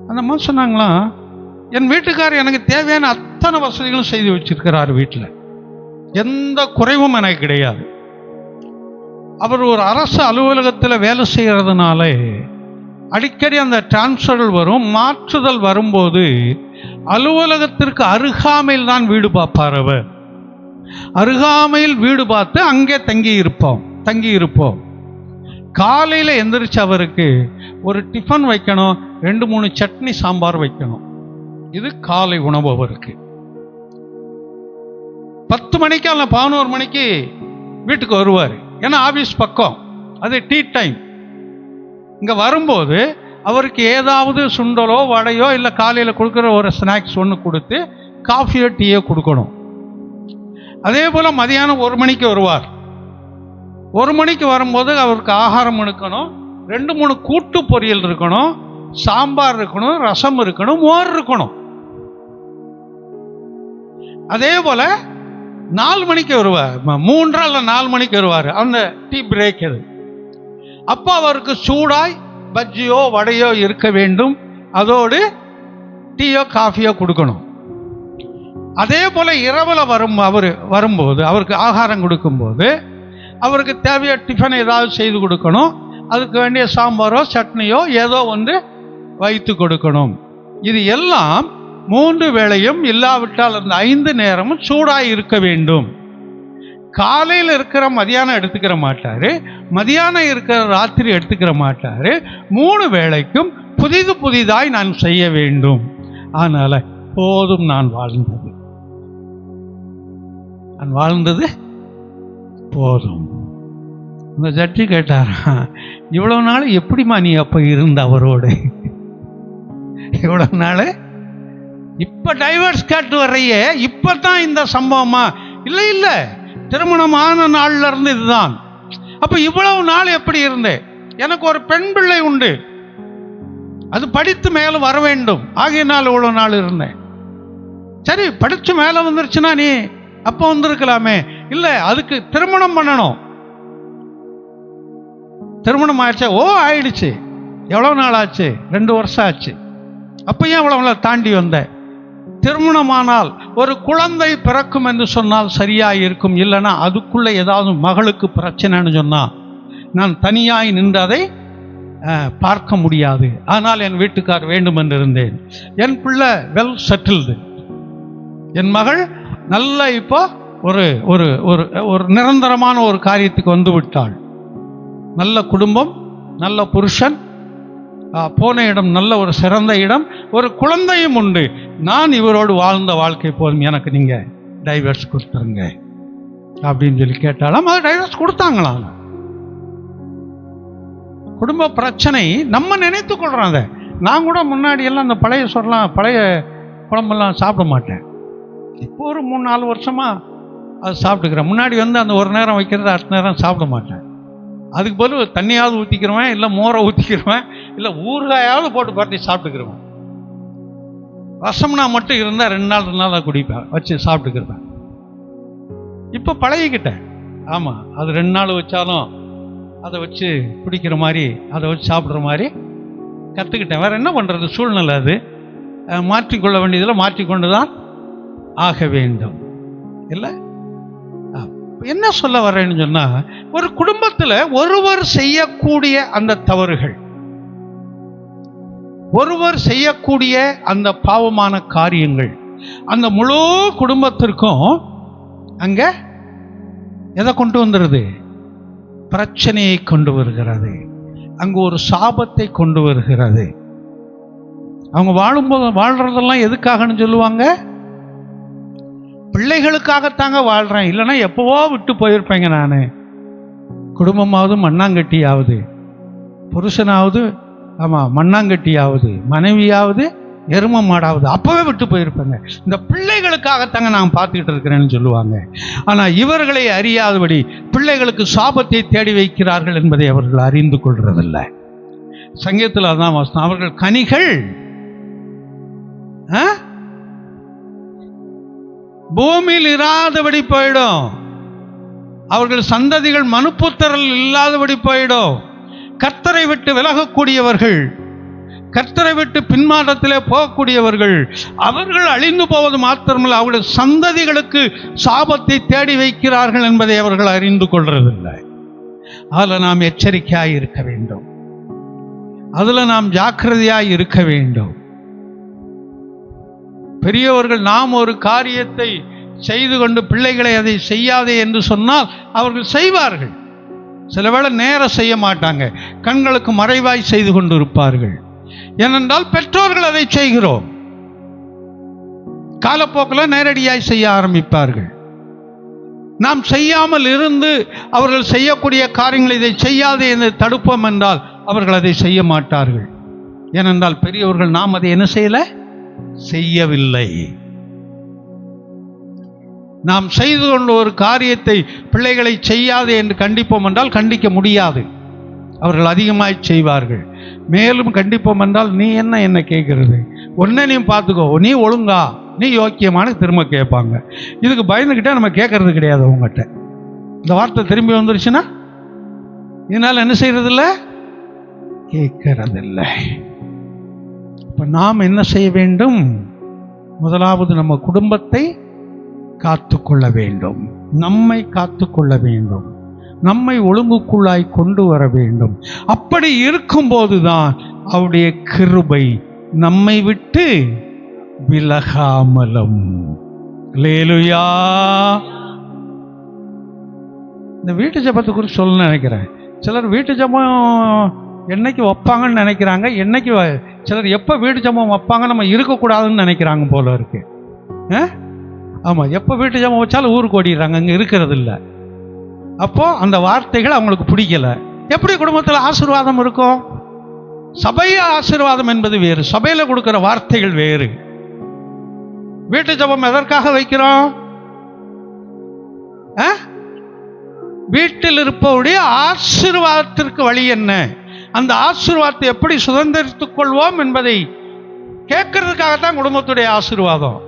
அந்த அம்மா சொன்னாங்களாம், என் வீட்டுக்காரர் எனக்கு தேவையான அத்தனை வசதிகளும் செய்து வச்சிருக்கிறார். வீட்டில் எந்த குறைவும் எனக்கு கிடையாது. அவர் ஒரு அரசு அலுவலகத்தில் வேலை செய்கிறதுனால அடிக்கடி அந்த டிரான்ஸ்ஃபர்கள் வரும், மாற்றுதல் வரும்போது அலுவலகத்திற்கு அருகாமையில் தான் வீடு பார்ப்பார். அவர் அருகாமையில் வீடு பார்த்து அங்கே தங்கி இருப்போம். காலையில் எந்திரிச்சு அவருக்கு ஒரு டிஃபன் வைக்கணும், 2-3 சட்னி சாம்பார் வைக்கணும். இது காலை உணவு அவருக்கு. 10 மணிக்கு அல்ல 11 மணிக்கு வீட்டுக்கு வருவார். ஏன்னா ஆபீஸ் பக்கம், அது டீ டைம். இங்கே வரும்போது அவருக்கு ஏதாவது சுண்டலோ வடையோ இல்லை காலையில் கொடுக்குற ஒரு ஸ்நாக்ஸ் ஒன்று கொடுத்து காஃபியோ டீயோ கொடுக்கணும். அதே போல் மதியானம் 1 மணிக்கு வருவார். 1 மணிக்கு வரும்போது அவருக்கு ஆகாரம் எடுக்கணும், 2-3 கூட்டு பொரியல் இருக்கணும், சாம்பார் இருக்கணும், ரசம் இருக்கணும், மோர் இருக்கணும். அதே போல் 4 மணிக்கு வருவார், 3 அல்ல 4 மணிக்கு வருவார். அந்த டீ பிரேக் அது. அப்போ அவருக்கு சூடாய் பஜ்ஜியோ வடையோ இருக்க வேண்டும், அதோடு டீயோ காஃபியோ கொடுக்கணும். அதே போல் இரவில் வரும்போது அவருக்கு ஆகாரம் கொடுக்கும்போது அவருக்கு தேவையான டிஃபன் ஏதாவது செய்து கொடுக்கணும். அதுக்கு வேண்டிய சாம்பாரோ சட்னியோ ஏதோ வைத்து கொடுக்கணும். இது எல்லாம் 3 வேளையும் இல்லாவிட்டால் அந்த 5 நேரமும் சூடாய் இருக்க வேண்டும். காலையில் இருக்கிற மதியானம் எடுத்துக்கிற மாட்டாரு, மதியானம் இருக்கிற ராத்திரி எடுத்துக்கிற மாட்டாரு. 3 வேளைக்கும் புதிதாய் நான் செய்ய வேண்டும். அதனால போதும் நான் வாழ்ந்தது போதும். இந்த ஜட்ஜி கேட்டாரா, இவ்வளவு நாள் எப்படிமா நீ அப்ப இருந்த அவரோடு? இவ்வளவு நாள் இப்ப டைவர்ஸ் கேட்டு வர்றையே, இப்பதான் இந்த சம்பவமா? இல்ல, திருமணமான நாள்ல இருந்து இதுதான். அப்ப இவ்வளவு நாள் எப்படி இருந்தேன்? எனக்கு ஒரு பெண் பிள்ளை உண்டு, அது படித்து மேல வர வேண்டும், ஆகையினால் இவ்வளவு நாள் இருந்தேன். சரி, படிச்சு மேல வந்துருச்சுன்னா நீ அப்ப வந்திருக்கலாமே. இல்ல, அதுக்கு திருமணம் பண்ணணும். திருமணம் ஆயிடுச்சு. ஆயிடுச்சு. எவ்வளவு நாள் ஆச்சு? 2 வருஷம் ஆச்சு. அப்ப ஏன் இவ்வளவு தாண்டி வந்த? திருமணமானால் ஒரு குழந்தை பிறக்கும் என்று சொன்னால் சரியா இருக்கும். இல்லைன்னா அதுக்குள்ள ஏதாவது மகளுக்கு பிரச்சனைன்னு சொன்னா நான் தனியாய் நின்று அதை பார்க்க முடியாது. ஆனால் என் வீட்டுக்கார் வேண்டும் என்று இருந்தேன். என் பிள்ளை வெல் செட்டில்டு, என் மகள் நல்ல இப்போ ஒரு ஒரு ஒரு நிரந்தரமான ஒரு காரியத்துக்கு வந்து விட்டாள். நல்ல குடும்பம், நல்ல புருஷன், போன இடம் நல்ல ஒரு சிறந்த இடம், ஒரு குழந்தையும் உண்டு. நான் இவரோடு வாழ்ந்த வாழ்க்கை போதும், எனக்கு நீங்க டைவர்ஸ் கொடுத்துருங்க அப்படின்னு சொல்லி கேட்டாலும் அது டைவர்ஸ் கொடுத்தாங்களாம். குடும்ப பிரச்சனை நம்ம நினைத்து கொள்றோம். அதை நான் கூட முன்னாடி எல்லாம் அந்த பழைய குழம்பெல்லாம் சாப்பிட மாட்டேன். இப்போ ஒரு 3-4 வருஷமா அது சாப்பிட்டுக்கிறேன். முன்னாடி அந்த ஒரு நேரம் வைக்கிறது அடுத்த நேரம் சாப்பிட மாட்டேன். அதுக்கு பதில் தண்ணியாவது ஊற்றிக்கிறவேன், இல்லை மோரை ஊற்றிக்கிறவேன், இல்லை ஊறுகாயாவது போட்டு பரட்டி சாப்பிட்டுக்கிறவேன். ரசம்னா மட்டும் இருந்தால் 2 நாள் தான் குடிப்பேன், வச்சு சாப்பிட்டுக்கிறேன். இப்போ பழகிக்கிட்டேன். ஆமாம், அது 2 நாள் வச்சாலும் அதை வச்சு குடிக்கிற மாதிரி, அதை வச்சு சாப்பிட்ற மாதிரி கற்றுக்கிட்டேன். வேறு என்ன பண்ணுறது, சூழ்நிலை அது. மாற்றிக்கொள்ள வேண்டியதில் மாற்றிக்கொண்டு தான் ஆக வேண்டும். இல்லை, என்ன சொல்ல வர்றேன்னு சொன்னா, ஒரு குடும்பத்தில் ஒருவர் செய்யக்கூடிய அந்த தவறுகள், ஒருவர் செய்யக்கூடிய அந்த பாவமான காரியங்கள் அந்த முழு குடும்பத்திற்கும் அங்க எதை கொண்டு வந்துடுது? பிரச்சனையை கொண்டு வருகிறது. அங்கு ஒரு சாபத்தை கொண்டு வருகிறது. அவங்க வாழும்போது வாழ்றதெல்லாம் எதுக்காகன்னு சொல்லுவாங்க? பிள்ளைகளுக்காகத்தாங்க வாழ்றேன், இல்லைன்னா எப்பவோ விட்டு போயிருப்பேங்க. நான் குடும்பமாவது மண்ணாங்கட்டியாவது, புருஷனாவது மண்ணாங்கட்டியாவது, மனைவியாவது எரும மாடாவது அப்பவே விட்டு போயிருப்பேங்க. இந்த பிள்ளைகளுக்காகத்தாங்க நான் பார்த்துக்கிட்டு இருக்கிறேன்னு சொல்லுவாங்க. ஆனா இவர்களை அறியாதபடி பிள்ளைகளுக்கு சாபத்தை தேடி வைக்கிறார்கள் என்பதை அவர்கள் அறிந்து கொள்றதில்லை. சங்கீதத்தில் அதான் வாசனம், அவர்கள் கனிகள் பூமியில் இராதபடி போயிடும், அவர்கள் சந்ததிகள் மனுப்புத்தரல் இல்லாதபடி போயிடும். கர்த்தரை விட்டு விலகக்கூடியவர்கள், கர்த்தரை விட்டு பின்மாற்றத்திலே போகக்கூடியவர்கள், அவர்கள் அழிந்து போவது மாத்திரமல்ல, அவருடைய சந்ததிகளுக்கு சாபத்தை தேடி வைக்கிறார்கள் என்பதை அவர்கள் அறிந்து கொள்றதில்லை. அதில் நாம் எச்சரிக்கையாய் இருக்க வேண்டும், அதில் நாம் ஜாக்கிரதையாய் இருக்க வேண்டும். பெரியவர்கள் நாம் ஒரு காரியத்தை செய்து கொண்டு பிள்ளைகளை அதை செய்யாதே என்று சொன்னால் அவர்கள் செய்வார்கள். சில வேளை நேரம் செய்ய மாட்டாங்க, கண்களுக்கு மறைவாய் செய்து கொண்டு இருப்பார்கள். ஏனென்றால் பெற்றோர்கள் அதை செய்கிறோம், காலப்போக்கில் நேரடியாய் செய்ய ஆரம்பிப்பார்கள். நாம் செய்யாமல் இருந்து அவர்கள் செய்யக்கூடிய காரியங்களை இதை செய்யாதே என்று தடுப்போம் என்றால் அவர்கள் அதை செய்ய மாட்டார்கள். ஏனென்றால் பெரியவர்கள் நாம் அதை என்ன செய்யவில்லை. நாம் செய்து கொண்ட ஒரு காரியத்தை பிள்ளைகளை செய்யாதே என்று கண்டிப்போம் என்றால் கண்டிக்க முடியாது, அவர்கள் அதிகமாய் செய்வார்கள். மேலும் கண்டிப்போம் என்றால் நீ என்ன கேட்கிறது, ஒன்ன நீ பார்த்துக்கோ, நீ ஒழுங்கா, நீ யோக்கியமான திரும்ப கேட்பாங்க. இதுக்கு பயந்துக்கிட்டே நம்ம கேட்கறது கிடையாது. அவங்ககிட்ட இந்த வார்த்தை திரும்பி வந்துருச்சுன்னா இதனால என்ன செய்யறதில்லை, கேட்கறதில்லை. இப்ப நாம் என்ன செய்ய வேண்டும்? முதலாவது நம்ம குடும்பத்தை காத்துக்கொள்ள வேண்டும், நம்மை காத்துக்கொள்ள வேண்டும், நம்மை ஒழுங்குக்குள்ளாய் கொண்டு வர வேண்டும். அப்படி இருக்கும்போதுதான் அவருடைய கிருபை நம்மை விட்டு விலகாமலும். அல்லேலூயா. இந்த வீட்டு ஜெபத்தை குறித்து சொல்லணும்னு நினைக்கிறேன். சிலர் வீட்டு ஜெபம் என்னைக்கு வைப்பாங்கன்னு நினைக்கிறாங்க, என்னைக்கு சிலர் எப்போ வீட்டு ஜெபம் வைப்பாங்க நம்ம இருக்கக்கூடாதுன்னு நினைக்கிறாங்க போல இருக்கு. ஆமாம், எப்போ வீட்டு ஜெபம் வச்சாலும் ஊருக்கு ஓடிடுறாங்க, அங்கே இருக்கிறது இல்லை. அப்போது அந்த வார்த்தைகள் அவங்களுக்கு பிடிக்கல. எப்படி குடும்பத்தில் ஆசீர்வாதம் இருக்கும்? சபைய ஆசீர்வாதம் என்பது வேறு, சபையில் கொடுக்குற வார்த்தைகள் வேறு. வீட்டு ஜெபம் எதற்காக வைக்கிறோம்? வீட்டில் இருப்பவருடைய ஆசீர்வாதத்திற்கு வழி என்ன, அந்த ஆசீர்வாதத்தை எப்படி சுதந்திரித்துக் கொள்வோம் என்பதை கேட்கறதுக்காகத்தான் குடும்பத்துடைய ஆசீர்வாதம்.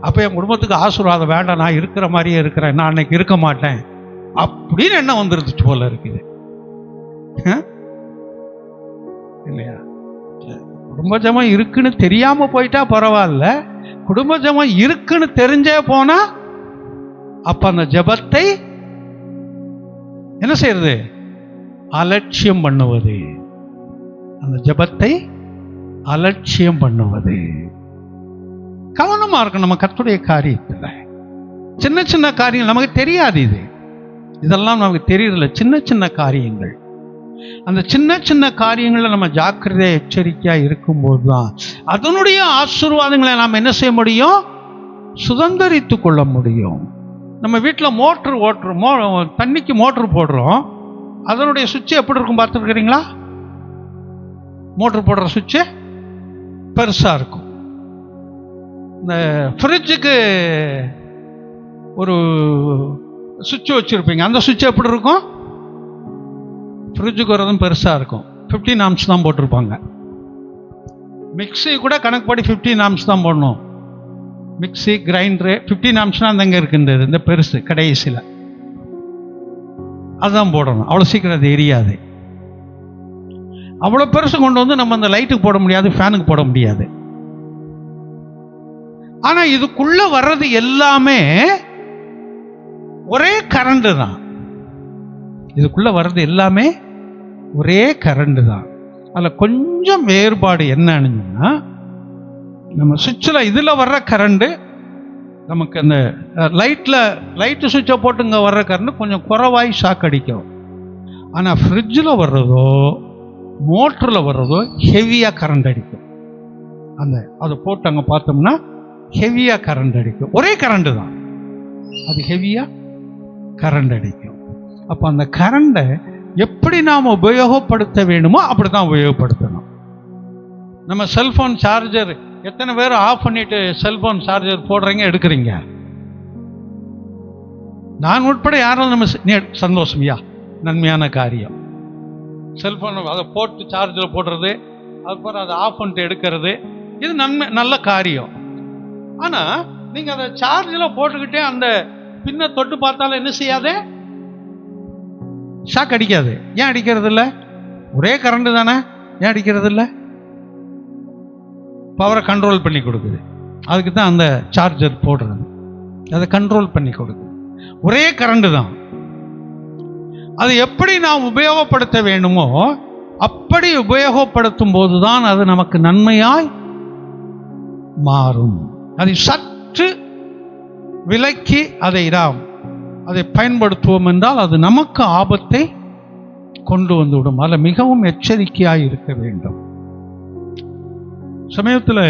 அப்போ என் குடும்பத்துக்கு ஆசீர்வாதம் வேண்டாம், நான் இருக்கிற மாதிரியே இருக்கிறேன், நான் அன்னைக்கு இருக்க மாட்டேன் அப்படின்னு என்ன வந்துருச்சு போல இருக்குது இல்லையா? குடும்ப ஜெபம் இருக்குன்னு தெரியாம போயிட்டா பரவாயில்ல, குடும்ப ஜெபம் இருக்குன்னு தெரிஞ்சே போனா அப்ப அந்த ஜெபத்தை என்ன செய்யறது? அலட்சியம் பண்ணுவது. அந்த ஜெபத்தை அலட்சியம் பண்ணுவது. கவனமா இருக்கணும் நம்ம கர்த்தருடைய காரியத்துல. சின்ன சின்ன காரியங்கள் நமக்கு தெரியாது, இதெல்லாம் நமக்கு தெரியல. சின்ன சின்ன காரியங்கள், அந்த சின்ன சின்ன காரியங்களில் நம்ம ஜாக்கிரதையா எச்சரிக்கையா இருக்கும்போது தான் அதனுடைய ஆசீர்வாதங்களை நாம் என்ன செய்ய முடியும்? சுதந்திரித்து கொள்ள முடியும். நம்ம வீட்டில் மோட்ரு ஓட்டுறோம், தண்ணிக்கு மோட்ரு போடுறோம், அதனுடைய சுவிட்சு எப்படி இருக்கும் பார்த்துருக்கிறீங்களா? மோட்ரு போடுற சுவிட்சு பெருசா இருக்கும். இந்த ஃப்ரிட்ஜுக்கு ஒரு சுவிட்ச் வச்சிருப்பீங்க, அந்த சுவிட்ச் எப்படி இருக்கும்? ஃப்ரிட்ஜுக்கு வரதும் பெருசாக இருக்கும். 15 amps தான் போட்டிருப்பாங்க. மிக்ஸி கூட கணக்குப்படி 15 amps தான் போடணும். மிக்ஸி, கிரைண்டரு 15 amps அங்கே இருக்குன்றது, இந்த பெருசு கடைசியில் அதுதான் போடணும். அவ்வளோ சீக்கிரம் அது எரியாது. அவ்வளோ பெருசு கொண்டு வந்து நம்ம அந்த லைட்டுக்கு போட முடியாது, ஃபேனுக்கு போட முடியாது. ஆனால் இதுக்குள்ள வர்றது எல்லாமே ஒரே கரண்ட் தான். இதுக்குள்ள வர்றது எல்லாமே ஒரே கரண்ட் தான். அதில் கொஞ்சம் வேறுபாடு என்னன்னா, நம்ம சுவிட்சில் இதில் வர்ற கரண்ட் நமக்கு அந்த லைட்டு சுவிட்சை போட்டுங்க வர்ற கரண்ட் கொஞ்சம் குறைவாய் ஷாக் அடிக்கும். ஆனால் ஃப்ரிட்ஜில் வர்றதோ மோட்டரில் வர்றதோ ஹெவியாக கரண்ட் அடிக்கும். அதை போட்டு அங்கே பார்த்தோம்னா ஹெவியாக கரண்ட் அடிக்கும். ஒரே கரண்ட் தான், அது ஹெவியாக கரண்ட் அடிக்கும். அப்போ அந்த கரண்டை எப்படி நாம் உபயோகப்படுத்த வேணுமோ அப்படி தான் உபயோகப்படுத்தணும். நம்ம செல்ஃபோன் சார்ஜர் எத்தனை பேர் ஆஃப் பண்ணிட்டு செல்ஃபோன் சார்ஜர் போடுறீங்க, எடுக்கிறீங்க? நான் உட்பட யாரும் நம்ம சந்தோஷமியா, நன்மையான காரியம். செல்ஃபோனை அதை போட்டு சார்ஜில் போடுறது, அதுக்கப்புறம் அதை ஆஃப் பண்ணிட்டு எடுக்கிறது, இது நல்ல காரியம். ஆனால் நீங்கள் அதை சார்ஜில் போட்டுக்கிட்டே அந்த பின்ன தொட்டு பார்த்தாலும் என்ன செய்யாதே? ஷாக் அடிக்காது. ஏன் அடிக்கிறது இல்லை? ஒரே கரண்ட் தானே, ஏன் அடிக்கிறது இல்லை? பவரை கண்ட்ரோல் பண்ணி கொடுக்குது. அதுக்கு தான் அந்த சார்ஜர் போடுறது, அதை கண்ட்ரோல் பண்ணி கொடுக்குது. ஒரே கரண்ட் தான். அது எப்படி நாம் உபயோகப்படுத்த வேண்டுமோ அப்படி உபயோகப்படுத்தும் போதுதான் அது நமக்கு நன்மையாய் மாறும். அதை சற்று விலக்கி அதை பயன்படுத்துவோம் என்றால் அது நமக்கு ஆபத்தை கொண்டு வந்துவிடும். அதில் மிகவும் எச்சரிக்கையாக இருக்க வேண்டும். சமயத்தில்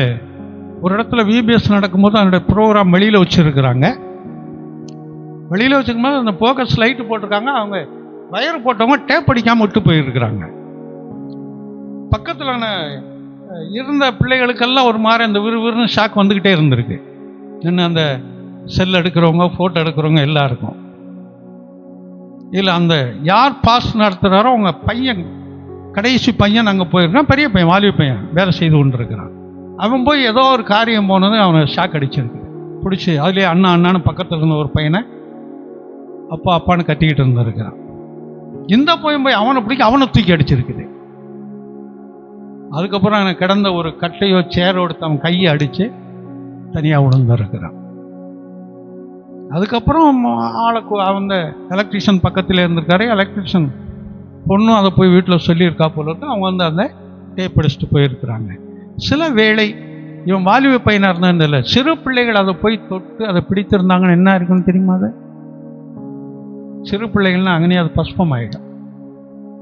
ஒரு இடத்துல விபிஎஸ் நடக்கும்போது அதனுடைய ப்ரோக்ராம் வெளியில் வச்சுருக்கிறாங்க. வெளியில் வச்சுக்கும்போது அந்த போக்கஸ் லைட்டு போட்டிருக்காங்க. அவங்க வயர் போட்டவங்க டேப் அடிக்காமல் விட்டு போயிருக்கிறாங்க. பக்கத்தில் இருந்த பிள்ளைகளுக்கெல்லாம் ஒரு மாதிரி அந்த விறுவிறுன்னு ஷாக் வந்துக்கிட்டே இருந்திருக்கு. இன்னும் அந்த செல் எடுக்கிறவங்க, ஃபோட்டோ எடுக்கிறவங்க எல்லாருக்கும். இல்லை அந்த யார் பாஸ் நடத்துகிறாரோ அவங்க பையன், கடைசி பையன் அங்கே போயிருக்கான். பெரிய பையன், வாலிப பையன், வேலை செய்து கொண்டு இருக்கிறான். அவன் போய் ஏதோ ஒரு காரியம் போனது அவனை ஷாக் அடிச்சிருக்கு, பிடிச்சி அதுலேயே அண்ணான்னு பக்கத்தில் இருந்த ஒரு பையனை அப்பான்னு கத்திக்கிட்டு இருந்திருக்கிறான். இந்த போய் அவனை பிடிக்க அவனை தூக்கி அடிச்சிருக்குது. அதுக்கப்புறம் எனக்கு கிடந்த ஒரு கட்டையோ சேரோ எடுத்து அவன் கையை அடித்து தனியாக விழுந்திருக்கிறான். அதுக்கப்புறம் ஆளுக்கு அந்த எலக்ட்ரிஷியன் பக்கத்தில் இருந்திருக்காரு. எலக்ட்ரிஷியன் பொண்ணும் அதை போய் வீட்டில் சொல்லியிருக்கா போல இருக்கு. அவங்க அந்த டேப் அடிச்சுட்டு போயிருக்கிறாங்க. சில வேளை இவன் வாலிப பையனாக இருந்தான்னு இல்லை, சிறு பிள்ளைகள் அதை போய் தொட்டு அதை பிடித்திருந்தாங்கன்னு என்ன இருக்குன்னு தெரியுமா? அது சிறு பிள்ளைகள்னா அங்கேயே அது பஸ்பம் ஆகிடும்.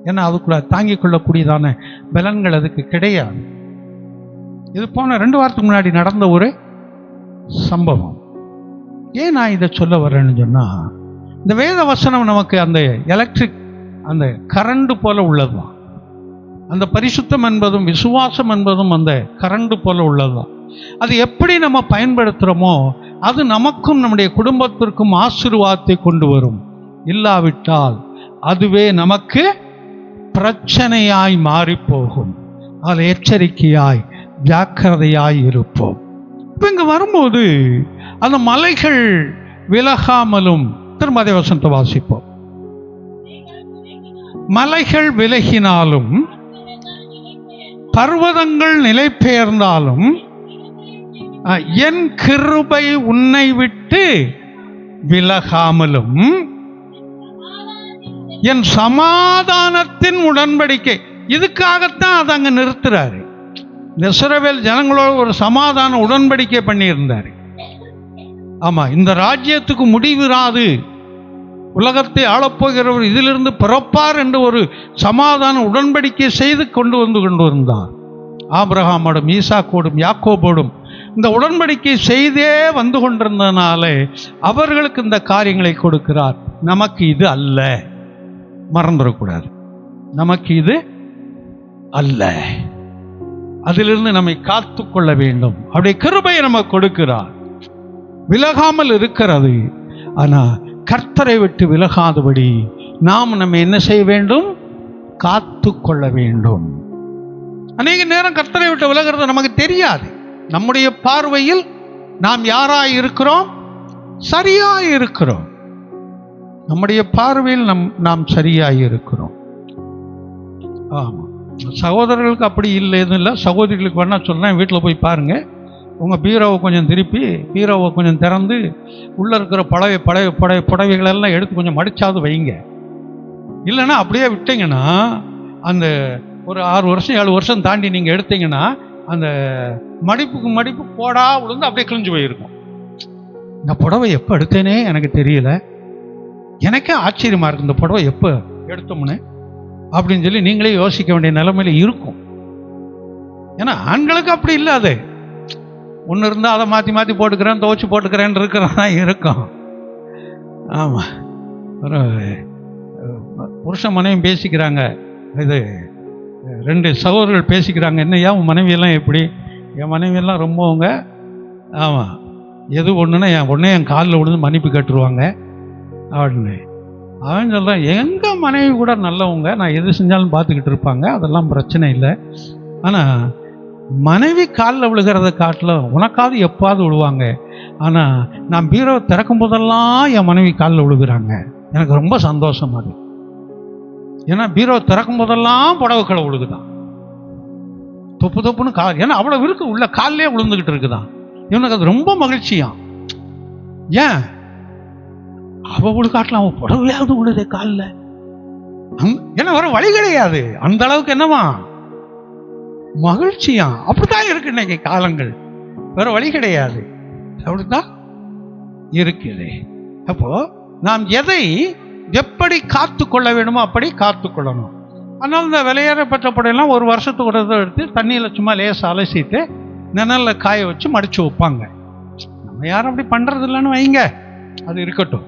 ஏன்னா அதுக்குள்ள தாங்கிக் கொள்ளக்கூடியதான பலன்கள் அதுக்கு கிடையாது. இது போன 2 வாரத்துக்கு முன்னாடி நடந்த ஒரு சம்பவம். ஏன் நான் இதை சொல்ல வரேன்னு சொன்னால், இந்த வேத வசனம் நமக்கு அந்த எலக்ட்ரிக் அந்த கரண்ட் போல உள்ளதுதான். அந்த பரிசுத்தம் என்பதும் விசுவாசம் என்பதும் அந்த கரண்ட் போல உள்ளதுதான். அது எப்படி நம்ம பயன்படுத்துகிறோமோ அது நமக்கும் நம்முடைய குடும்பத்திற்கும் ஆசீர்வாதத்தை கொண்டு வரும். இல்லாவிட்டால் அதுவே நமக்கு பிரச்சனையாய் மாறி போகும். அதில் எச்சரிக்கையாய் ஜாக்கிரதையாய் இருப்போம். இப்போ இங்கே வரும்போது அந்த மலைகள் விலகாமலும், திரும்ப அதே வசனத்தை வாசிப்போம். மலைகள் விலகினாலும் பர்வதங்கள் நிலை பெயர்ந்தாலும் என் கிருபை உன்னை விட்டு விலகாமலும் என் சமாதானத்தின் உடன்படிக்கை. இதுக்காகத்தான் அதை அங்க நிறுத்துறாரு. இஸ்ரவேல் ஜனங்களோட ஒரு சமாதான உடன்படிக்கை பண்ணியிருந்தாரு. ஆமா, இந்த ராஜ்யத்துக்கு முடிவிராது, உலகத்தை ஆளப்போகிறவர் இதிலிருந்து பிறப்பார் என்று ஒரு சமாதான உடன்படிக்கை செய்து கொண்டு வந்தார். ஆபிரகாமோடும் ஈசாக்கோடும் யாக்கோபோடும் இந்த உடன்படிக்கை செய்தே வந்து கொண்டிருந்ததுனால அவர்களுக்கு இந்த காரியங்களை கொடுக்கிறார். நமக்கு இது அல்ல, மறந்துடக்கூடாது. நமக்கு இது அல்ல, அதிலிருந்து நம்மை காத்து கொள்ள வேண்டும். அவருடைய கிருபையை நமக்கு கொடுக்கிறார். விலகாமல் இருக்கிறது. ஆனா கர்த்தரை விட்டு விலகாதபடி நாம் நம்ம என்ன செய்ய வேண்டும்? காத்து கொள்ள வேண்டும். அநேக நேரம் கர்த்தரை விட்டு விலகிறது நமக்கு தெரியாது. நம்முடைய பார்வையில் நாம் யாராய் இருக்கிறோம்? சரியாய் இருக்கிறோம். நம்முடைய பார்வையில் நாம் சரியாய் இருக்கிறோம். ஆமா, சகோதரர்களுக்கு அப்படி இல்லைன்னு இல்லை. சகோதரிகளுக்கு வேணா சொல்றேன், வீட்டில் போய் பாருங்க. உங்கள் பீரோவை கொஞ்சம் திருப்பி, பீரோவை கொஞ்சம் திறந்து உள்ளே இருக்கிற புடவைகளெல்லாம் எடுத்து கொஞ்சம் மடிச்சாவது வைங்க. இல்லைன்னா அப்படியே விட்டீங்கன்னா அந்த ஒரு 6 வருஷம் 7 வருஷம் தாண்டி நீங்கள் எடுத்தீங்கன்னா அந்த மடிப்பு போடா விழுந்து அப்படியே கிழிஞ்சு போயிருக்கும். இந்த புடவை எப்போ எடுத்தேனே எனக்கு தெரியல, எனக்கே ஆச்சரியமாக இருக்குது, இந்த புடவை எப்போ எடுத்தோம்னு அப்படின்னு சொல்லி நீங்களே யோசிக்க வேண்டிய நிலைமையில இருக்கும். ஏன்னா ஆண்களுக்கு அப்படி இல்லை. அது ஒன்று இருந்தால் அதை மாற்றி போட்டுக்கிறேன், துவச்சி போட்டுக்கிறேன்னு இருக்கிறதா இருக்கும். ஆமாம், ஒரு புருஷன் மனைவியும் பேசிக்கிறாங்க. இது 2 சகோதரர்கள் பேசிக்கிறாங்க. என்னையா உன் மனைவியெல்லாம் எப்படி? என் மனைவியெல்லாம் ரொம்பவங்க, ஆமாம், எது ஒன்றுன்னா என் காலில் விழுந்து மன்னிப்பு கேட்டுருவாங்க அப்படின்னு. அவன் சொல்கிறான், எங்கள் மனைவி கூட நல்லவங்க, நான் எது செஞ்சாலும் பார்த்துக்கிட்டு இருப்பாங்க, அதெல்லாம் பிரச்சனை இல்லை. ஆனால் மனைவி காலில் விழுகிறத காட்டிலும் உனக்காவது எப்பாவது விழுவாங்க. ஆனால் நான் பீரோவை திறக்கும் போதெல்லாம் என் மனைவி காலில் விழுகிறாங்க, எனக்கு ரொம்ப சந்தோஷம் அது. ஏன்னா பீரோ திறக்கும் போதெல்லாம் புடவைக்களை விழுகுதான், தொப்புன்னு கால். ஏன்னா அவ்வளோ இருக்கு, உள்ள காலிலே விழுந்துக்கிட்டு இருக்குதான். இவனுக்கு அது ரொம்ப மகிழ்ச்சியாம். ஏன் அவ விழுக்காட்டலாம், அவன் புடவையாவது விழுதே காலில். ஏன்னா வர வழி கிடையாது, அந்த அளவுக்கு என்னவா மகிழ்ச்சியா. அப்படித்தான் இருக்கு இன்னைக்கு காலங்கள், வேற வழி கிடையாது, அப்படித்தான் இருக்குது. அப்போ நாம் எதை எப்படி காத்து கொள்ள வேண்டுமோ அப்படி காத்து கொள்ளணும். அதனால இந்த விலையேறப்பட்ட புடையெல்லாம் 1 வருஷத்துக்கு ஒரு எடுத்து தண்ணியில் சும்மா லேசாக அலசிட்டு நிழலில் காய வச்சு மடிச்சு வைப்பாங்க. நம்ம யாரும் அப்படி பண்றது இல்லைன்னு வைங்க, அது இருக்கட்டும்.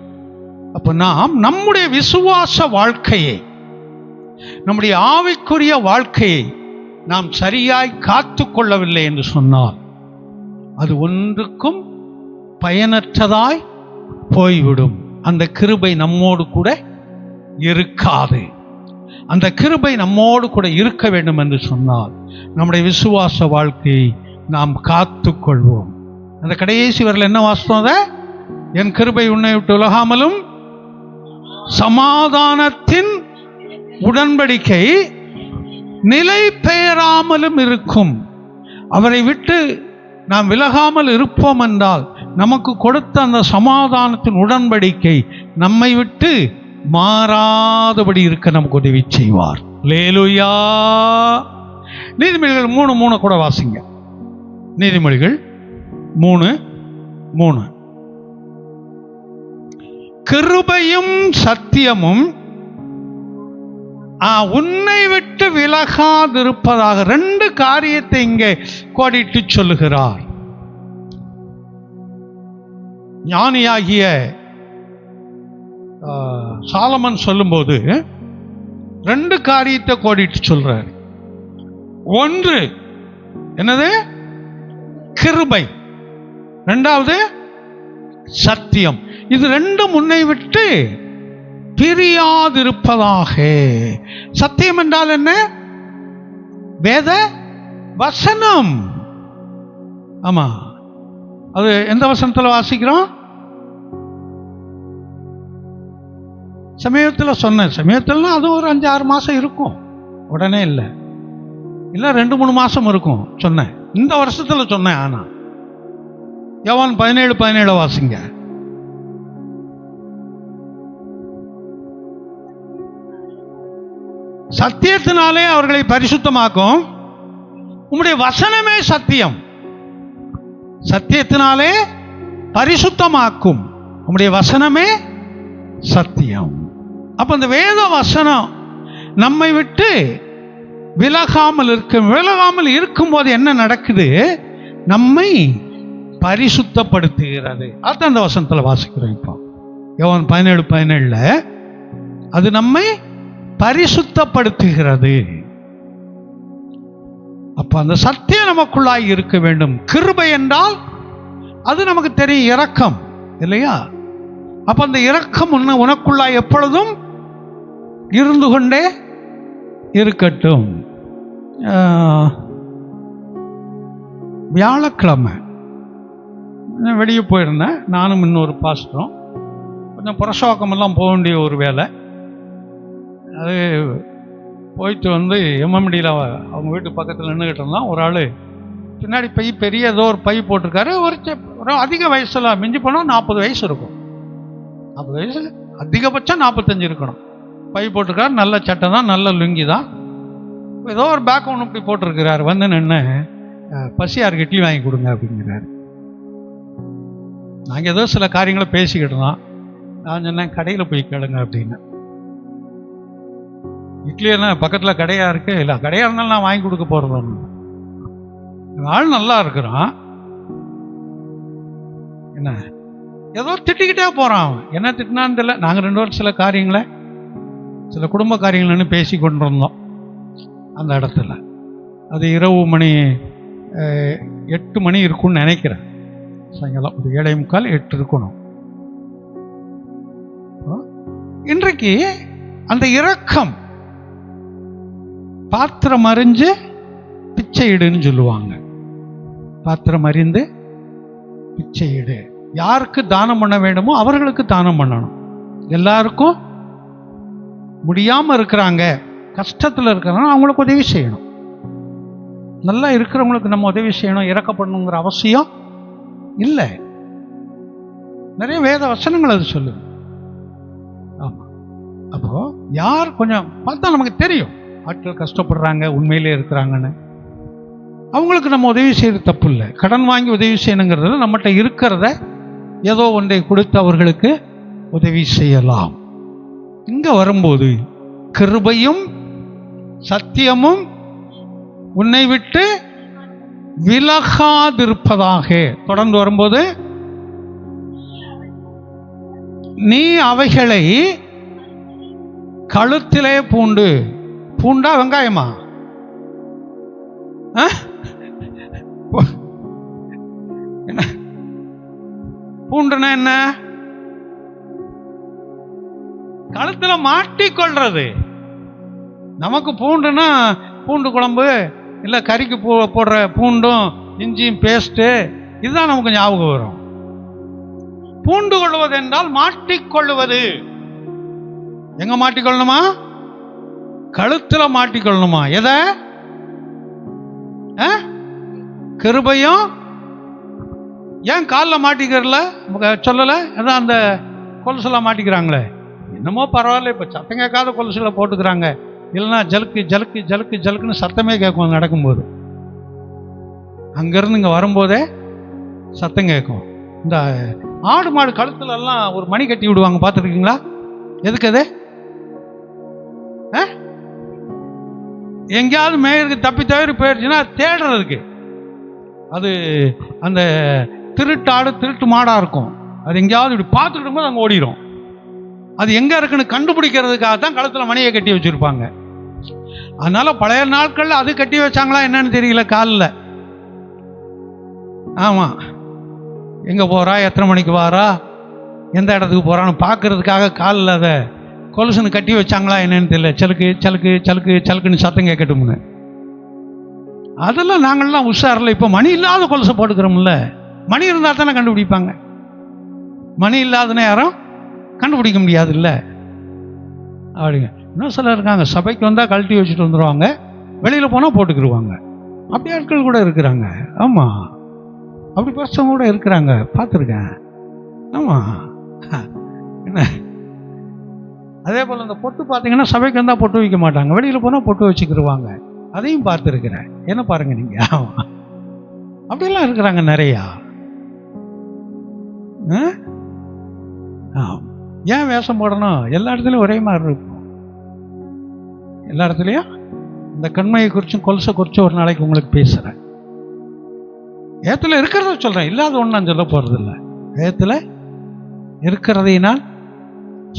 அப்போ நாம் நம்முடைய விசுவாச வாழ்க்கையை, நம்முடைய ஆவிக்குரிய வாழ்க்கையை நாம் சரியாய் காத்து கொள்ளவில்லை என்று சொன்னால் அது ஒன்றுக்கும் பயனற்றதாய் போய்விடும். அந்த கிருபை நம்மோடு கூட இருக்காது. அந்த கிருபை நம்மோடு கூட இருக்க வேண்டும் என்று சொன்னால் நம்முடைய விசுவாச வாழ்க்கையை நாம் காத்து கொள்வோம். அந்த கடைசி வரல என்ன வாஸ்தவம்? அதை என் கிருபை உன்னை விட்டு விலகாமலும் சமாதானத்தின் உடன்படிக்கை நிலை பெயராமலும் இருக்கும். அவரை விட்டு நாம் விலகாமல் இருப்போம் என்றால் நமக்கு கொடுத்த அந்த சமாதானத்தின் உடன்படிக்கை நம்மை விட்டு மாறாதபடி இருக்க நமக்கு உதவி செய்வார். அல்லேலூயா. நீதிமொழிகள் 3:3 கூட வாசிங்க. நீதிமொழிகள் 3:3. கிருபையும் சத்தியமும் உன்னை விட்டு விலகாதிருப்பதாக 2 காரியத்தை இங்கே கோடிட்டு சொல்லுகிறார். ஞானியாகிய சாலமன் சொல்லும்போது 2 காரியத்தை கோடிட்டு சொல்றார். ஒன்று என்னது? கிருபை. 2வது சத்தியம். இது 2 உன்னை விட்டு பிரியாதிருப்பதாக. சத்தியம் என்றால் என்ன? வேத வசனம். ஆமா, அது எந்த வசனத்தில் வாசிக்கிறோம்? சமயத்தில் சொன்னேன். சமயத்தில்னா அது ஒரு 5-6 மாசம் இருக்கும், உடனே இல்லை, 2-3 மாசம் இருக்கும் சொன்னேன். இந்த வருஷத்துல சொன்னேன். ஆனா யோவான் 17:17 வாசிங்க. சத்தியத்தினாலே அவர்களை பரிசுத்தமாக்கும், உம்முடைய வசனமே சத்தியம். சத்தியத்தினாலே பரிசுத்தமாக்கும், உம்முடைய வசனமே சத்தியம். அப்ப இந்த வேத வசனம் நம்மை விட்டு விலகாமல் இருக்கும்போது என்ன நடக்குது? நம்மை பரிசுத்தப்படுத்துகிறது. அதுதான் அந்த வசனத்தில் வாசிக்கிறோம். இப்போ யோவான் 17:17 அது நம்மை பரிசுத்தப்படுத்துகிறது. அப்ப அந்த சத்தியம் நமக்குள்ளாய் இருக்க வேண்டும். கிருபை என்றால் அது நமக்கு தெரியும், இரக்கம் இல்லையா? அப்ப அந்த இரக்கம் உனக்குள்ளாய் எப்பொழுதும் இருந்து கொண்டே இருக்கட்டும். வியாழக்கிழமை வெளியே போயிருந்தேன், நானும் இன்னொரு பாஸ்டரும். கொஞ்சம் புரசோக்கமெல்லாம் போக வேண்டிய ஒரு வேலை. அது போயிட்டு வந்து எம்எம்டியில் அவங்க வீட்டு பக்கத்தில் நின்றுக்கிட்டு இருந்தான். ஒரு ஆள் பின்னாடி பெரிய ஏதோ ஒரு பை போட்டிருக்காரு. ஒரு அதிக வயசில் மிஞ்சி போனால் 40 வயசு இருக்கும். 40 வயசு அதிகபட்சம் 45 இருக்கணும். பை போட்டிருக்காரு, நல்ல சட்டை தான், நல்ல லுங்கி தான். ஏதோ ஒரு பேக் ஒன்று இப்படி போட்டிருக்கிறார். வந்து நின்று பசியாருக்கு இட்லி வாங்கி கொடுங்க அப்படிங்கிறாரு. நாங்கள் ஏதோ சில காரியங்களை பேசிக்கிட்டு தான். நான் சொன்னேன், கடையில் போய் கேளுங்க அப்படின்னு. இட்லி என்ன பக்கத்தில் கடையா இருக்கு? இல்லை, கடையா இருந்தாலும் நான் வாங்கி கொடுக்க போறேன். ஆள் நல்லா இருக்கிறான், என்ன ஏதோ திட்டிக்கிட்டே போறான். அவன் என்ன திட்டினான்னு தெரியல. நாங்கள் 2 பேரும் சில காரியங்களை, சில குடும்ப காரியங்கள்னு பேசி கொண்டிருந்தோம் அந்த இடத்துல. அது இரவு மணி 8 மணி இருக்கும்னு நினைக்கிறேன். சாயங்காலம் ஒரு 7:45, 8 இருக்கணும். இன்றைக்கு அந்த இரக்கம், பாத்திரம் அறிஞ்சு பிச்சையிடுன்னு சொல்லுவாங்க. பாத்திரம் அறிந்து பிச்சையிடு. யாருக்கு தானம் பண்ண வேண்டுமோ அவர்களுக்கு தானம் பண்ணணும். எல்லாருக்கும் முடியாம இருக்கிறாங்க, கஷ்டத்தில் இருக்கிறாங்க, அவங்களுக்கு உதவி செய்யணும். நல்லா இருக்கிறவங்களுக்கு நம்ம உதவி செய்யணும், இறக்கப்படணுங்கிற அவசியம் இல்லை. நிறைய வேத வசனங்கள் அது சொல்லுது. ஆமா, அப்போ யார் கொஞ்சம் பார்த்தா நமக்கு தெரியும் ஆட்கள் கஷ்டப்படுறாங்க, உண்மையிலே இருக்கிறாங்கன்னு. அவங்களுக்கு நம்ம உதவி செய்யறது தப்பு இல்லை. கடன் வாங்கி உதவி செய்யணுங்கிறதுல நம்மகிட்ட இருக்கிறத ஏதோ ஒன்றை கொடுத்து அவர்களுக்கு உதவி செய்யலாம். இங்க வரும்போது கிருபையும் சத்தியமும் உன்னை விட்டு விலகாதிருப்பதாக தொடர்ந்து வரும்போது, நீ அவைகளை கழுத்திலே பூண்டா வெங்காயமா? பூண்டுனா என்ன? கழுத்துல மாட்டிக்கொள்றது. நமக்கு பூண்டுனா பூண்டு குழம்பு, இல்லை கறிக்கு போடுற பூண்டும் இஞ்சியும் பேஸ்ட்டு, இதுதான் நமக்கு ஞாபகம் வரும். பூண்டு கொள்வது என்றால் மாட்டிக்கொள்வது. எங்க மாட்டிக்கொள்ளணுமா? கழுத்துல மாட்டிக்கொள்ளணுமா? எதை? கிருபையும். ஏன் காலில் மாட்டிக்கிறல சொல்லலை? அதான் அந்த கொலுசுலாம் மாட்டிக்கிறாங்களே, என்னமோ பரவாயில்ல, இப்போ சத்தம் கேட்காத கொலுசுல போட்டுக்கிறாங்க. இல்லைன்னா ஜலுக்கு ஜலுக்கு ஜலுக்கு ஜலுக்குன்னு சத்தமே கேட்கும் நடக்கும்போது. அங்கேருந்து இங்கே வரும்போதே சத்தம் கேட்கும். இந்த ஆடு மாடு கழுத்துல எல்லாம் ஒரு மணி கட்டி விடுவாங்க, பார்த்துருக்கீங்களா? எதுக்கு அது? எங்கேயாவது மேயருக்கு தப்பி தவிர போயிடுச்சுன்னா தேடுறதுக்கு. அது அந்த திருட்டாடு திருட்டு மாடாக இருக்கும், அது எங்கேயாவது இப்படி பார்த்துக்கிட்டு போது அங்கே ஓடிடும். அது எங்கே இருக்குன்னு கண்டுபிடிக்கிறதுக்காக தான் கழுத்தில் மணியை கட்டி வச்சுருப்பாங்க. அதனால பழைய நாட்களில் அது கட்டி வச்சாங்களா என்னன்னு தெரியல காலில். ஆமாம், எங்கே போகிறா, எத்தனை மணிக்கு வாரா, எந்த இடத்துக்கு போகிறான்னு பார்க்கறதுக்காக காலில் அதை கொலுசுன்னு கட்டி வச்சாங்களா என்னன்னு தெரியல. சலுக்கு சலுக்கு சலுக்கு சலுக்குன்னு சத்தம் கேட்கட்டும்னு. அதெல்லாம் நாங்கள்லாம் உஷாரில்லை. இப்போ மணி இல்லாத கொலுசை போட்டுக்கிறோம்ல. மணி இருந்தால் தானே கண்டுபிடிப்பாங்க. மணி இல்லாதன்னு யாரும் கண்டுபிடிக்க முடியாது இல்லை அப்படிங்க. இன்னும் சிலர் இருக்காங்க, சபைக்கு வந்தால் கழட்டி வச்சுட்டு வந்துடுவாங்க, வெளியில் போனால் போட்டுக்கிடுவாங்க. அப்படி ஆட்கள் கூட இருக்கிறாங்க. ஆமாம், அப்படி பர்சன் கூட இருக்கிறாங்க, பார்த்துருக்கேன். ஆமாம், என்ன அதே போல் இந்த பொட்டு பார்த்தீங்கன்னா சபைக்கு வந்தால் பொட்டு வைக்க மாட்டாங்க, வெளியில் போனால் பொட்டு வச்சுக்கிடுவாங்க. அதையும் பார்த்துருக்கிறேன். என்ன பாருங்க நீங்கள். ஆமாம், அப்படியெல்லாம் இருக்கிறாங்க நிறையா. ஏன் வேஷம் போடணும்? எல்லா இடத்துலையும் ஒரே மாதிரி இருக்கும். எல்லா இடத்துலையும் இந்த கண்மையை குறிச்சும் கொலுசை குறிச்சும் ஒரு நாளைக்கு உங்களுக்கு பேசுகிறேன். ஏத்துல இருக்கிறத சொல்கிறேன், இல்லாத ஒன்று நான் சொல்ல போகிறதில்ல. ஏத்துல இருக்கிறதை நான்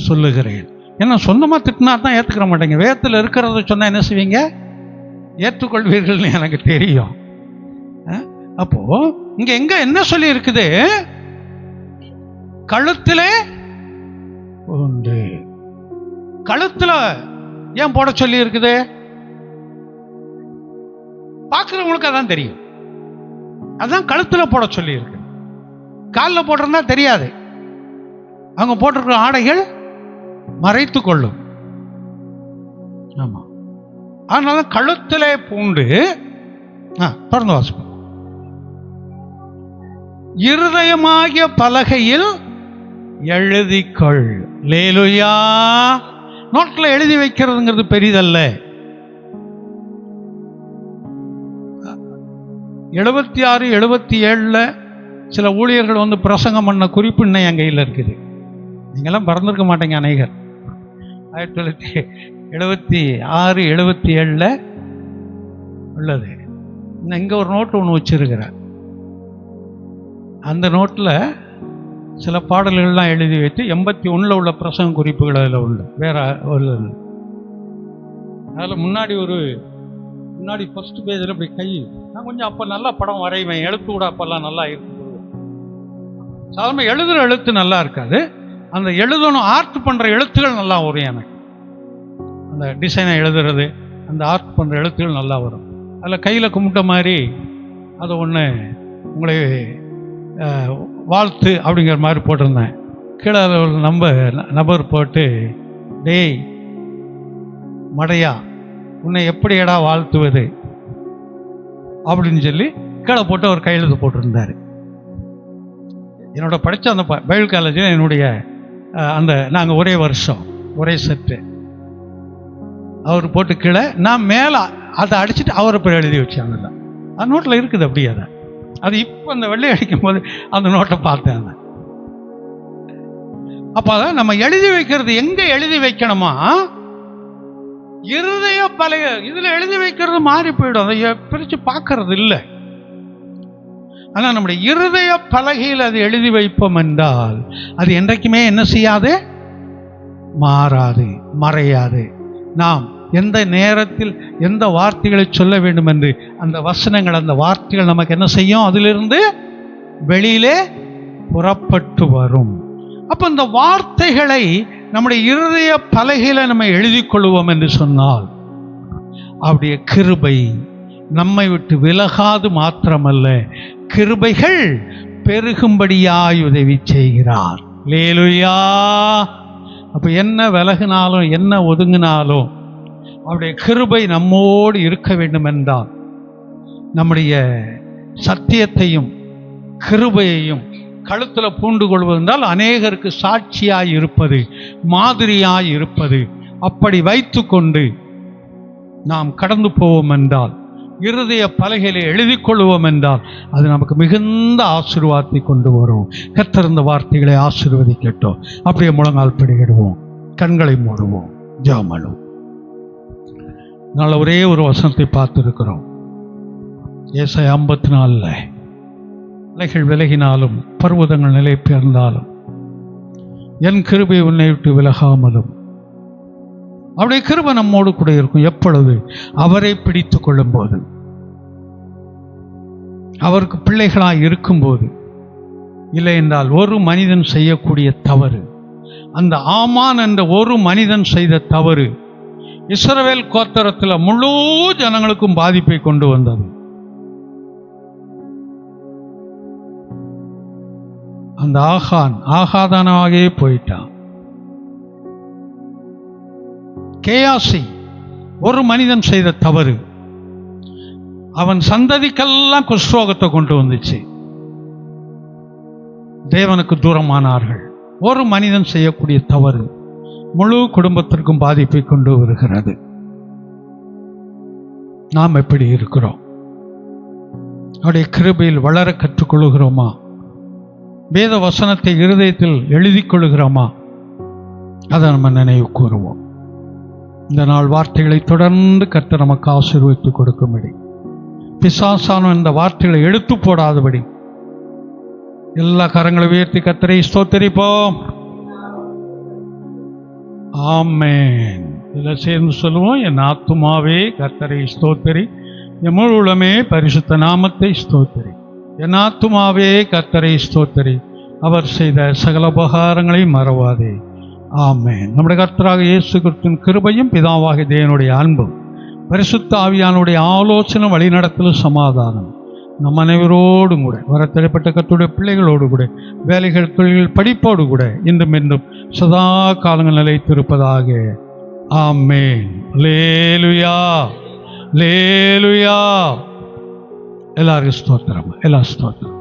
சொல்லுகிறேன். ஏன்னா சொந்தமாக திட்டினா தான் ஏற்றுக்கிற மாட்டேங்க. வேதத்தில் இருக்கிறத சொன்னால் என்ன செய்வீங்க? ஏற்றுக்கொள்வீர்கள்னு எனக்கு தெரியும். அப்போ இங்க எங்க என்ன சொல்லி இருக்குது? கழுத்திலே உண்டு. கழுத்துல ஏன் போட சொல்லி இருக்குது? பார்க்கிறவங்களுக்கு அதான் தெரியும். அதான் கழுத்துல போட சொல்லி இருக்கு. காலில் போட்டிருந்தா தெரியாது. அவங்க போட்டிருக்கிற ஆடைகள் மறைத்து கொள்ளும். ஆமா, அதனால கழுத்திலே பூண்டு. தொடர்ந்து வாசிப்போம். இருதயமாகிய பலகையில் எழுதிக்கொள். லேலுயா. நோட்டில் எழுதி வைக்கிறதுங்கிறது பெரிதல்ல. 76, 77 சில ஊழியர்கள் வந்து பிரசங்கம் பண்ண குறிப்பு இன்னும் என் கையில் இருக்குது. நீங்களாம் பறந்துருக்க மாட்டேங்க அநேகர். 1976, 77 உள்ளது. இங்கே ஒரு நோட்டு ஒன்று வச்சிருக்கிறேன். அந்த நோட்டில் சில பாடல்கள்லாம் எழுதி வைத்து 81 உள்ள பிரசங்க குறிப்புகள் அதில் உள்ள வேற உள்ளது. அதில் முன்னாடி ஃபர்ஸ்ட் பேஜில் இப்படி கை நான் கொஞ்சம் அப்போ நல்லா படம் வரைவேன். எழுத்து கூட அப்போல்லாம் நல்லா இருக்கும். சாதாரண எழுதுகிற எழுத்து நல்லா இருக்காது. அந்த எழுதணும் ஆர்ட் பண்ணுற எழுத்துகள் நல்லா வரும் எனக்கு. அந்த டிசைனை எழுதுறது, அந்த ஆர்ட் பண்ணுற எழுத்துகள் நல்லா வரும். அதில் கையில் கும்பிட்ட மாதிரி அதை ஒன்று உங்களை வாழ்த்து அப்படிங்கிற மாதிரி போட்டிருந்தேன். கீழே ஒரு நபர் போட்டு, டேய் மடையா உன்னை எப்படியடா வாழ்த்துவது அப்படின்னு சொல்லி கீழே போட்டு அவர் கையெழுத்து போட்டிருந்தார். என்னோட படித்த அந்த பைபிள் காலேஜில் என்னுடைய அந்த நாங்கள் ஒரே வருஷம் ஒரே செட்டு. அவர் போட்டு கீழே நான் மேலே அதை அடிச்சுட்டு அவரை போய் எழுதி வச்சாங்கல்ல. அந்த நோட்டில் இருக்குது அப்படியே. அது இப்போ அந்த வெள்ளை அடிக்கும் போது அந்த நோட்டை பார்த்தேன். அப்போ நம்ம எழுதி வைக்கிறது எங்கே எழுதி வைக்கணுமா? இருதய பலகை. இதில் எழுதி வைக்கிறது மாறி போயிடும், அதை பிரித்து பார்க்கறது இல்லை. ஆனால் நம்முடைய இருதய பலகையில் அது எழுதி வைப்போம் என்றால் அது என்றைக்குமே என்ன செய்யாது? மாறாது, மறையாது. நாம் எந்த நேரத்தில் எந்த வார்த்தைகளை சொல்ல வேண்டும் என்று அந்த வசனங்கள், அந்த வார்த்தைகள் நமக்கு என்ன செய்யும்? அதிலிருந்து வெளியிலே புறப்பட்டு வரும். அப்போ இந்த வார்த்தைகளை நம்முடைய இருதய பலகையில நம்ம எழுதி கொள்வோம் என்று சொன்னால் அவருடைய கிருபை நம்மை விட்டு விலகாது மாத்திரமல்ல, கிருபைகள் பெருகும்படியாய் உதவி செய்கிறார். லேலுயா. அப்ப என்ன விலகினாலும் என்ன ஒதுங்கினாலும் அவருடைய கிருபை நம்மோடு இருக்க வேண்டும் என்றால் நம்முடைய சத்தியத்தையும் கிருபையையும் கழுத்தில் பூண்டு கொள்வதென்றால் அநேகருக்கு சாட்சியாய் இருப்பது, மாதிரியாய் இருப்பது, அப்படி வைத்து கொண்டு நாம் கடந்து போவோம் என்றால் இருதய பலகையிலே எழுதி கொள்வோம் என்றால் அது நமக்கு மிகுந்த ஆசீர்வாதத்தை கொண்டு வரும். கர்த்தர் இந்த வார்த்தைகளை ஆசீர்வதிக்கட்டும். அப்படியே முழங்கால் படியிடுவோம், கண்களை மூடுவோம், ஜெபம் பண்ணுவோம். நல்ல ஒரே ஒரு வசனத்தை பார்த்திருக்கிறோம். ஏசாயா 54 மலைகள் விலகினாலும் பர்வதங்கள் நிலை பெயர்ந்தாலும் என் கிருபை உன்னை விட்டு விலகாமலும். அவருடைய கிருபை நம்மோடு கூட இருக்கும். எப்பொழுது? அவரை பிடித்து கொள்ளும் போது, அவருக்கு பிள்ளைகளாய் இருக்கும்போது. இல்லை என்றால் ஒரு மனிதன் செய்யக்கூடிய தவறு, அந்த ஆமான் என்ற ஒரு மனிதன் செய்த தவறு இஸ்ரவேல் கோத்திரத்தில் முழு ஜனங்களுக்கும் பாதிப்பை கொண்டு வந்தது. அந்த ஆகாதானவாகவே போயிட்டான். கேயாசி ஒரு மனிதன் செய்த தவறு அவன் சந்ததிக்கெல்லாம் குஷ்ரோகத்தை கொண்டு வந்துச்சு. தேவனுக்கு தூரமானார்கள். ஒரு மனிதன் செய்யக்கூடிய தவறு முழு குடும்பத்திற்கும் பாதிப்பை கொண்டு வருகிறது. நாம் எப்படி இருக்கிறோம்? அவருடைய கிருபையில் வளர கற்றுக்கொள்கிறோமா? வேத வசனத்தை இருதயத்தில் எழுதி கொள்கிறோமா? அதை நம்ம நினைவு கூறுவோம். இந்த நாள் வார்த்தைகளை தொடர்ந்து கர்த்தர் நமக்கு ஆசீர்வதித்து கொடுக்கும்படி, பிசாசான இந்த வார்த்தைகளை எடுத்து போடாதபடி எல்லா கரங்களை உயர்த்தி கர்த்தரை ஸ்தோத்திரிப்போம். ஆமென். இதில் சேர்ந்து சொல்லுவோம், என் ஆத்துமாவே கர்த்தரை ஸ்தோத்திரி, என் முழு உள்ளமே பரிசுத்த நாமத்தை ஸ்தோத்திரி. என் ஆத்துமாவே கர்த்தரை ஸ்தோத்திரி, அவர் செய்த சகல உபகாரங்களை மறவாதே. ஆமென். நம்முடைய கர்த்தராக இயேசு கிறிஸ்துவின் கிருபையும் பிதாவாகிய தேவனுடைய அன்பும் பரிசுத்த ஆவியானுடைய ஆலோசனை வழிநடத்தலும் சமாதானம் நம் அனைவரோடும் கூட, வரத்திடைப்பட்ட கர்த்தருடைய பிள்ளைகளோடு கூட, வேலைகள் தொழில்கள் படிப்போடு கூட இன்றும் என்றும் சதா காலங்கள் நிலைத்திருப்பதாக. ஆமென். அல்லேலூயா, அல்லேலூயா. எல்லாருக்கும் ஸ்தோத்திரம், எல்லா ஸ்தோத்திரம்.